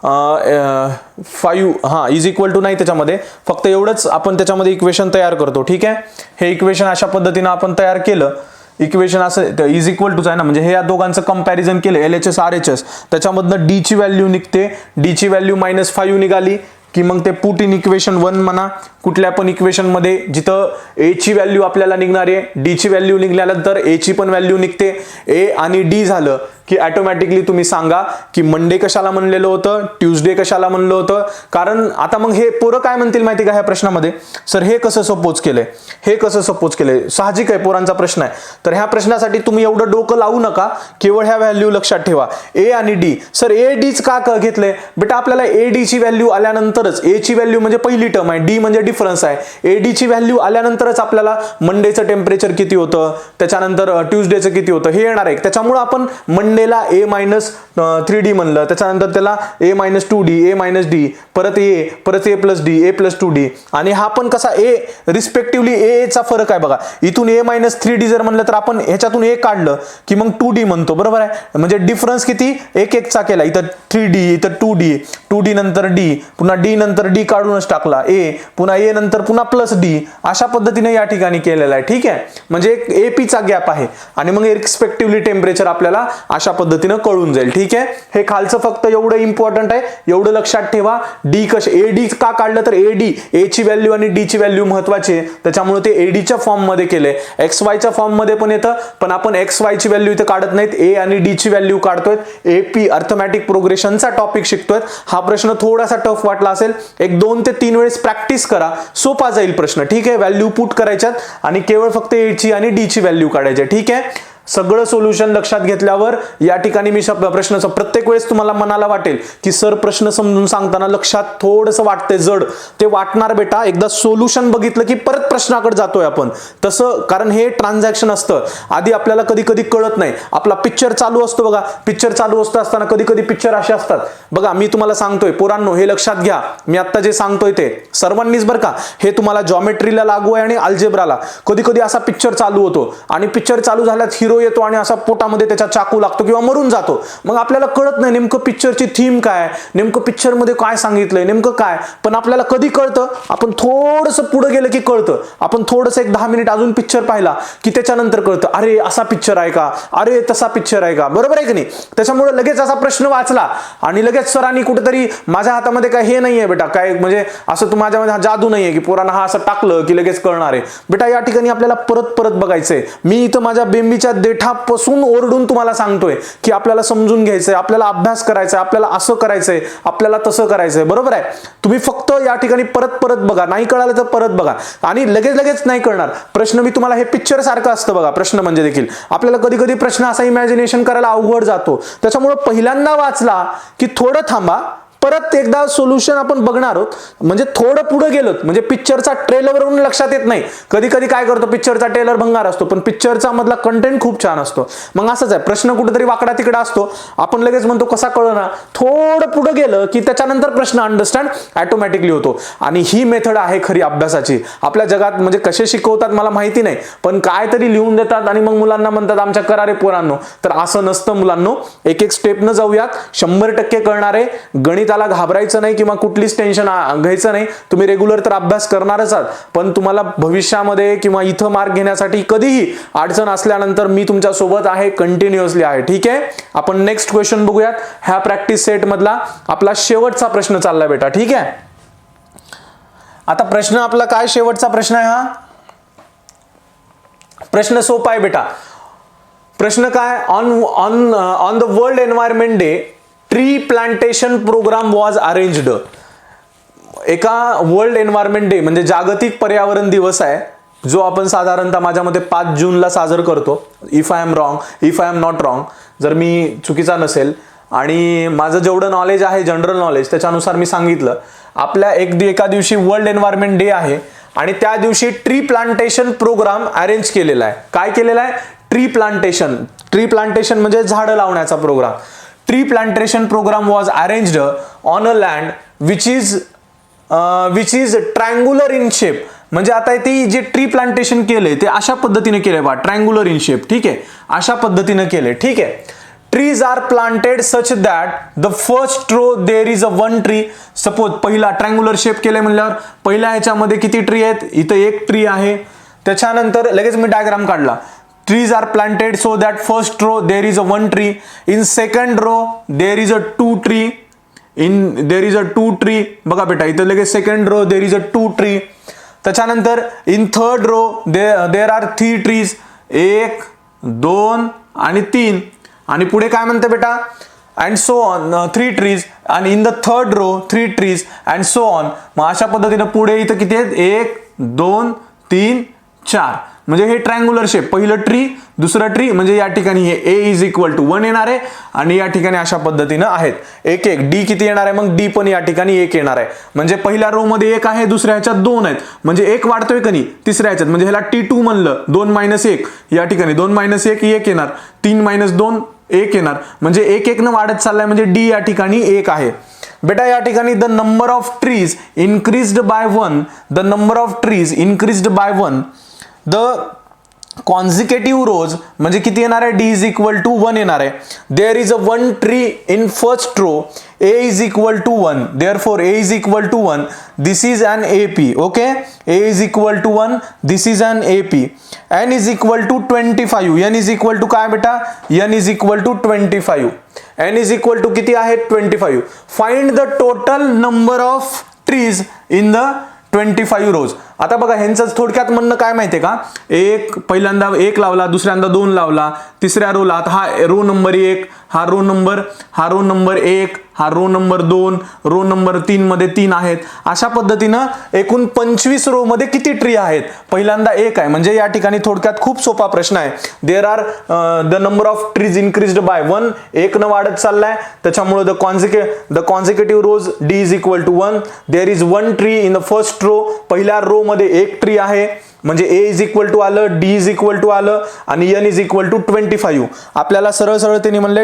5, हा इज इक्वल टू नाही, त्याच्यामध्ये फक्त एवढंच आपण त्याच्यामध्ये इक्वेशन तयार करतो, ठीक आहे. हे इक्वेशन अशा पद्धतीनं आपण तयार केलं, इक्वेशन असं इज इक्वल टूच आहे ना, म्हणजे हे या दोघांचं कंपॅरिझन केलं LHS RHS, त्याच्यामधनं d ची व्हॅल्यू निघते, d ची व्हॅल्यू -5 निघाली की मग ते पुट इन इक्वेशन 1 म्हणा, कुठल्या पण इक्वेशन मध्ये जिथं a ची व्हॅल्यू आपल्याला निघणार आहे, d ची व्हॅल्यू निघाल्यानंतर a ची पण व्हॅल्यू निघते, a आणि d झालं की ऑटोमॅटिकली तुम्ही सांगा की मंडे कशाला म्हणलेलं होतं, ट्यूजडे कशाला म्हणलं होतं. कारण आता मग हे पोरं काय म्हणतील माहिती का ह्या प्रश्नामध्ये, सर हे कसं सपोज केलंय, हे कसं सपोज केलंय, साहजिक आहे पोरांचा प्रश्न आहे. तर ह्या प्रश्नासाठी तुम्ही एवढं डोकं लावू नका, केवळ ह्या व्हॅल्यू लक्षात ठेवा, a आणि d. सर a dच का घेतलंय बेटा, आपल्याला a d ची व्हॅल्यू आल्यानंतरच, a ची व्हॅल्यू म्हणजे पहिली टर्म आहे, d म्हणजे डिफरन्स आहे, a d ची व्हॅल्यू आल्यानंतरच आपल्याला मंडेचं टेम्परेचर किती होतं, त्याच्यानंतर ट्यूजडेचं किती होतं हे येणार आहे. त्याच्यामुळे आपण मंडेला a - 3d म्हणलं, त्याच्यानंतर त्याला a - 2d, a - d, परत a plus d, a plus 2d, आणि हा पण कसा a रिस्पेक्टिव्हली a चा फरक आहे बघा, इथून a - 3d जर म्हणलं तर आपण ह्याच्यातून a काढलं की मग 2d म्हणतो, बरोबर आहे, म्हणजे डिफरन्स किती 1 चा केला, इथं 3d इथं 2d नंतर d, पुन्हा d नंतर d काढूनच टाकला a, पुन्हा a नंतर पुन्हा प्लस d, अशा पद्धतीने या ठिकाणी केलेला आहे, ठीक आहे. म्हणजे एक AP चा गॅप आहे आणि मग रिस्पेक्टिव्हली टेम्परेचर आपल्याला अशा पद्धतीनं कळून जाईल, ठीक आहे. हे खालचं फक्त एवढं इम्पॉर्टंट आहे, एवढं लक्षात ठेवा. d AD का काढलं तर a ची व्हॅल्यू आणि d ची व्हॅल्यू महत्वाची आहे, त्याच्यामुळे ते AD च्या फॉर्म मध्ये केले, XY च्या फॉर्म मध्ये पण येतं, पण आपण XY ची व्हॅल्यू इथे काढत नाहीत, a आणि d ची व्हॅल्यू काढतोय. AP अर्थमॅटिक प्रोग्रेशनचा टॉपिक शिकतोय. हा प्रश्न थोडासा टफ वाटला असेल, एक 2 ते 3 वेळेस प्रॅक्टिस करा, सोपा जाईल प्रश्न, ठीक आहे. व्हॅल्यू पुट करायच्यात आणि केवळ फक्त a ची आणि d ची व्हॅल्यू काढायची, ठीक आहे. सगळं सोल्युशन लक्षात घेतल्यावर या ठिकाणी मी प्रश्नाचं प्रत्येक वेळेस तुम्हाला मनाला वाटेल की सर प्रश्न समजून सांगताना लक्षात थोडंसं वाटतंय जड, ते वाटणार बेटा, एकदा सोल्युशन बघितलं की परत प्रश्नाकडे जातोय आपण, तसं कारण हे ट्रान्झॅक्शन असतं, आधी आपल्याला कधी कधी कळत नाही, आपला पिक्चर चालू असतो बघा, पिक्चर चालू असताना कधी कधी पिक्चर असे असतात बघा, मी तुम्हाला सांगतोय पोरांनो हे लक्षात घ्या, मी आता जे सांगतोय ते सर्वांनीच बरं का, हे तुम्हाला जॉमेट्रीला लागू आहे आणि अल्जेब्राला, कधी कधी असा पिक्चर चालू होतो आणि पिक्चर चालू झाल्यात हिरो हिरो येतो आणि असा पोटामध्ये त्याच्या चाकू लागतो किंवा मरून जातो. मग आपल्याला कळत नाही नेमकं पिक्चरची थीम काय, नेमकं पिक्चरमध्ये काय सांगितलंय, नेमकं काय. पण आपल्याला कधी कळतं, आपण थोडंसं पुढे गेलं की कळतं. आपण थोडंसं एक 10 मिनिट अजून पिक्चर पाहिला की त्याच्यानंतर कळतं, अरे असा पिक्चर आहे का, अरे तसा पिक्चर आहे का. बरोबर आहे की नाही. त्याच्यामुळे लगेच असा प्रश्न वाचला आणि लगेच सरांनी कुठेतरी, माझ्या हातामध्ये काय हे नाहीये बेटा, काय म्हणजे असं तू माझ्यामध्ये हा जादू नाहीये की पोरांना हा असं टाकलं की लगेच कळणार आहे. बेटा या ठिकाणी आपल्याला परत परत बघायचंय. मी इथं माझ्या बेंबीच्या देठापासून ओरडून तुम्हाला सांगतोय की आपल्याला समजून घ्यायचंय, आपल्याला अभ्यास करायचा, आपल्याला असं करायचंय, आपल्याला तसं करायचंय. बरोबर आहे. तुम्ही फक्त या ठिकाणी परत परत बघा, नाही कळालं तर परत बघा आणि लगेच लगेच नाही कळणार. प्रश्न मी तुम्हाला, हे पिक्चर सारखं असतं बघा प्रश्न म्हणजे देखील. आपल्याला कधी कधी प्रश्न असा इमॅजिनेशन करायला अवघड जातो. त्याच्यामुळे पहिल्यांदा वाचला की थोडं थांबा, परत एकदा सोल्युशन आपण बघणार आहोत. म्हणजे थोडं पुढे गेलो म्हणजे पिक्चरचा ट्रेलरवरून लक्षात येत नाही. कधी कधी काय करतो, पिक्चरचा ट्रेलर भंगार असतो पण पिक्चरचा मधला कंटेंट खूप छान असतो. मग असंच आहे, प्रश्न कुठेतरी वाकडा तिकडा असतो, आपण लगेच म्हणतो कसा कळना. थोडं पुढे गेलं की त्याच्यानंतर प्रश्न अंडरस्टँड ऑटोमॅटिकली होतो. आणि ही मेथड आहे खरी अभ्यासाची. आपल्या जगात म्हणजे कसे शिकवतात मला माहिती नाही, पण काय तरी लिहून देतात आणि मग मुलांना म्हणतात आमच्या करारे पोरांनो. तर असं नसतं मुलांनो. एक एक स्टेपनं जाऊयात. 100% कळणारे. गणिताला घाबरायचं नाही किंवा कुठलीच टेन्शन घ्यायचं नाही. तुम्ही रेग्युलर तर अभ्यास करणारच आहात, पण तुम्हाला भविष्यामध्ये किंवा इथं मार्क घेण्यासाठी कधीही अडचण असल्यानंतर मी तुमच्या सोबत आहे, कंटिन्युअसली आहे. ठीक आहे. आपण नेक्स्ट क्वेश्चन बघूयात. ह्या प्रॅक्टिस सेट मधला आपला शेवटचा प्रश्न चाललाय बेटा. ठीक आहे. आता प्रश्न आपला काय, शेवटचा प्रश्न आहे हा. प्रश्न सोपा आहे बेटा. प्रश्न काय, on the world environment day tree plantation programme was arranged. एका वर्ल्ड एन्व्हायरमेंट डे म्हणजे जागतिक पर्यावरण दिवस आहे, जो आपण साधारणतः माझ्या मते 5 जूनला साजरा करतो. If I am not wrong, जर मी चुकीचा नसेल. आणि माझं जेवढं नॉलेज आहे, जनरल नॉलेज, त्याच्यानुसार मी सांगितलं. आपल्या एका दिवशी वर्ल्ड एन्व्हायरमेंट डे आहे आणि त्या दिवशी ट्री प्लांटेशन प्रोग्राम अरेंज केलेला आहे. काय केलेला आहे, ट्री प्लांटेशन म्हणजे झाडं लावण्याचा programme. Tree plantation program was arranged on a land which is triangular in shape. म्हणजे आता ती जे ट्री प्लांटेशन केलंय ते अशा पद्धतीने केलंय बा, ट्रायंग्युलर इन शेप. ठीक आहे, अशा पद्धतीने केलंय. ठीक आहे. Trees are planted such that the first row there is a one tree. Suppose पहिला ट्रायंग्युलर शेप केलंय म्हणल्यावर पहिल्या ह्याच्यामध्ये किती ट्री आहेत, इथं एक ट्री आहे. त्याच्यानंतर लगेच मी डायग्राम काढला. Trees are planted so that first row there is a one tree. In second row there is a two tree. बघा बेटा इथं लगेच second row there is a two tree. त्याच्यानंतर in third row there are three trees. 1, 2 आणि 3. आणि पुढे काय म्हणते बेटा, and so on, 3 trees. आणि in the third row 3 trees and so on. मग अशा पद्धतीने पुढे इथं किती आहेत, 1, 2, 3, 4. म्हणजे हे ट्रायंग्युलर शेप, पहिलं ट्री दुसरं ट्री, म्हणजे या ठिकाणी हे a इज इक्वल टू 1 येणार आहे आणि या ठिकाणी अशा पद्धतीनं आहेत. 1 1 डी किती येणार आहे, मग डी पण या ठिकाणी 1 येणार आहे. म्हणजे पहिल्या रो मध्ये 1 आहे, दुसऱ्या ह्याच्यात 2 आहेत, म्हणजे 1 वाढतोय का नाही तिसऱ्या ह्याच्यात. म्हणजे ह्याला T2 म्हणलं, 2 - 1 या ठिकाणी 2 - 1 1 येणार, 3 - 2 1 येणार. म्हणजे 1 1 न वाढत चाललाय, म्हणजे डी या ठिकाणी 1 आहे. बेटा या ठिकाणी the number of trees increased by 1, the number of trees increased by 1. The consecutive rows म्हणजे किती येणार आहे, डी इज इक्वल टू 1 येणार आहे. There is a one tree in first row, a is equal to 1, therefore a is equal to 1, this is an AP. Okay, a is equal to 1, this is an AP. n is equal to 25. n is equal to काय बेटा, n is equal to 25. n is equal to किती आहे, 25. find the total number of trees in the 25 rows. आता बघा ह्यांचं थोडक्यात म्हणणं काय माहितीये का, पहिल्यांदा 1 लावला, दुसऱ्यांदा 2 लावला, तिसऱ्या रोला आता हा रो नंबर 1, हा रो नंबर 1, हा रो नंबर 2, रो नंबर 3 मध्ये 3 आहेत. अशा पद्धतीनं एकूण 25 रो मध्ये किती ट्री आहेत, पहिल्यांदा 1 आहे. म्हणजे या ठिकाणी थोडक्यात खूप सोपा प्रश्न आहे. There are the number of trees increased by 1, 1 न वाढत चाललाय, त्याच्यामुळे the consecutive rows D is equal to 1. There is one tree in the first row, पहिल्या रो मध्ये 1 ट्री आहे. म्हणजे ए इज इक्वल टू आलं, डी इज इक्वल टू आलं आणि एन इज इक्वल टू 25. आपल्याला सरळ सरळ त्यांनी म्हणले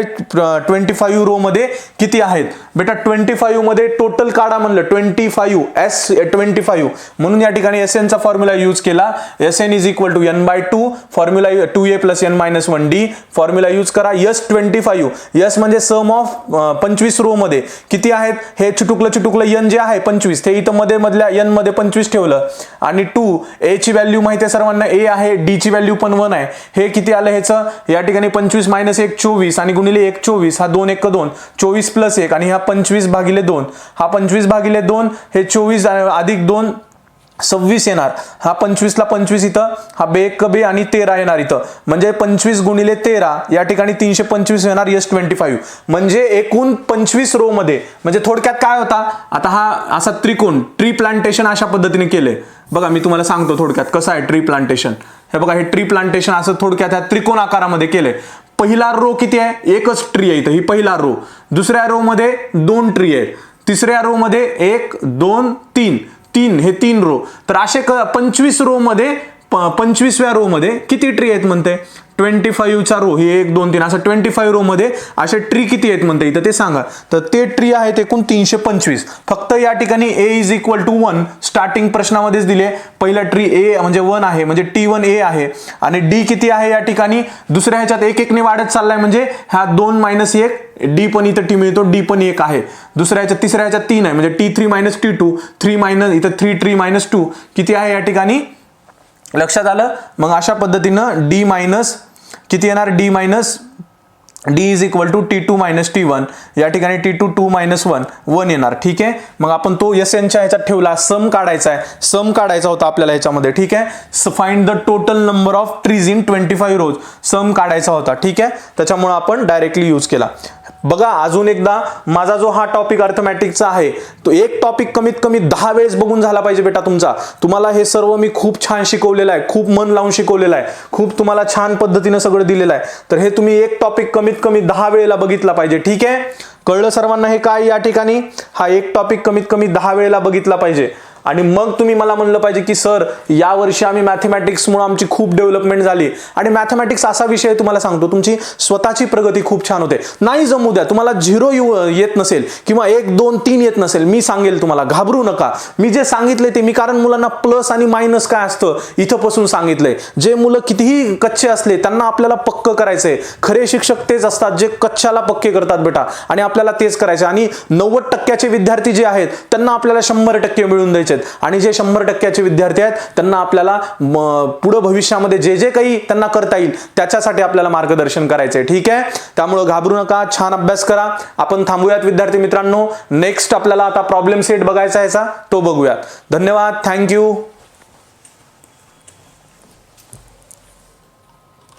25 रो मध्ये किती आहेत बेटा, 25 मध्ये टोटल काढा म्हणलं 25 एस 25, म्हणून या ठिकाणी एस चा फॉर्म्युला यूज केला. S N is equal to N by 2, formula 2a plus N minus 1d, formula use करा. एस 25, एस म्हणजे सम ऑफ 25 रो मध्ये किती आहेत, हे चिटुकलं एन जे आहे 25, ते इथं मध्ये मधल्या एन मध्ये 25 ठेवलं आणि 2 ए ची व्हॅल्यू माहिती आहे सर्वांना, ए आहे, डी ची व्हॅल्यू पण 1 आहे. हे किती आलं ह्याचं, या ठिकाणी 25 मायनस 1 24 आणि गुणिले 1 24, हा 2 1 2, 24 प्लस 1 आणि हा 25 भागिले 2, हा 25 भागिले 2, हे 24 अधिक 2 26 येणार. हा 25 ला 25 इथं, हा बे 1 बे आणि 13 येणार इथं, म्हणजे 25 गुणिले 13 या ठिकाणी 325 येणार. यस 25 म्हणजे एकूण 25 रो मध्ये, म्हणजे थोडक्यात काय होता, आता हा असा त्रिकोण ट्री प्लांटेशन अशा पद्धतीने केले. बघा मी तुम्हाला सांगतो थोडक्यात कसं आहे ट्री प्लांटेशन. हे बघा, हे ट्री प्लांटेशन असं थोडक्यात ह्या त्रिकोण आकारामध्ये केले. पहिला रो किती आहे, एकच ट्री आहे इथं, ही पहिला रो. दुसऱ्या रो मध्ये 2 ट्री आहेत. तिसऱ्या रो मध्ये 1 2 3 हे 3 रो. तर असे 25 रो मध्ये 25व्या रो मध्ये किती ट्री आहेत म्हणते, 25 चा रो, ही 1 2 3 असं 25 रो मध्ये असे ट्री किती आहेत म्हणते इथं ते सांगा. तर ते ट्री आहेत एकूण 325. फक्त या ठिकाणी ए इज इक्वल टू 1 स्टार्टिंग प्रश्नामध्येच दिले. पहिला ट्री ए म्हणजे 1 आहे, म्हणजे T1 ए आहे आणि डी किती आहे या ठिकाणी, दुसऱ्या ह्याच्यात 1 1 ने वाढत चाललाय, म्हणजे हा 2 मायनस 1, डी पण इथं टी मिळतो, डी पण 1 आहे. दुसऱ्या ह्याच्यात तिसऱ्या ह्याच्यात 3 आहे, म्हणजे T3 मायनस T2, 3 मायनस इथं 3 ट्री मायनस 2 किती आहे या ठिकाणी, लक्षात आलं. मग अशा पद्धतीनं डी मायनस किती येणार, D minus D is equal to T2 minus T1, या ठिकाणी T2 2 मायनस 1 येणार. ठीक आहे, मग आपण तो एस एनच्या ह्याच्यात ठेवला, सम काढायचा आहे, सम काढायचा होता आपल्याला ह्याच्यामध्ये. ठीक आहे, find the total number of trees in 25 रोज, सम काढायचा होता. ठीक आहे, त्याच्यामुळे आपण डायरेक्टली यूज केला. बघा अजून एकदा, माझा जो हा टॉपिक अर्थमॅटिकचा आहे तो एक टॉपिक कमीत कमी 10 वेळेस बघून झाला पाहिजे बेटा तुमचा. तुम्हाला हे सर्व मी खूप छान शिकवलेलं आहे, खूप मन लावून शिकवलेलं आहे, खूप तुम्हाला छान पद्धतीने सगळं दिलेलं आहे. तर हे तुम्ही एक टॉपिक कमीत कमी 10 वेळेला बघितला पाहिजे. ठीक आहे, कळलं सर्वांना हे काय, या ठिकाणी हा एक टॉपिक कमीत कमी 10 वेळेला बघितला पाहिजे. आणि मग तुम्ही मला म्हणलं पाहिजे की सर या वर्षी आम्ही मॅथमॅटिक्समुळे आमची खूप डेव्हलपमेंट झाली. आणि मॅथमॅटिक्स असा विषय आहे, तुम्हाला सांगतो तुमची स्वतःची प्रगती खूप छान होते. नाही जमू द्या, तुम्हाला 0 येत नसेल किंवा 1 2 3 येत नसेल, मी सांगेल तुम्हाला, घाबरू नका. मी जे सांगितले ते मी, कारण मुलांना प्लस आणि मायनस काय असतं इथंपासून सांगितलंय. जे मुलं कितीही कच्चे असले त्यांना आपल्याला पक्क करायचंय. खरे शिक्षक तेच असतात जे कच्च्याला पक्के करतात बेटा, आणि आपल्याला तेच करायचं. आणि 90% विद्यार्थी जे आहेत त्यांना आपल्याला 100% मिळून द्यायचे. आणि जे 100% विद्यार्थी आहेत त्यांना आपल्याला पुढे भविष्यामध्ये जे जे काही त्यांना करता येईल त्याच्यासाठी आपल्याला मार्गदर्शन करायचंय. ठीक आहे, त्यामुळे घाबरू नका, छान अभ्यास करा. आपण थांबूयात विद्यार्थी मित्रांनो. नेक्स्ट आपल्याला आता प्रॉब्लेम सेट बघायचा आहे, तो बघूयात. धन्यवाद, थँक्यू.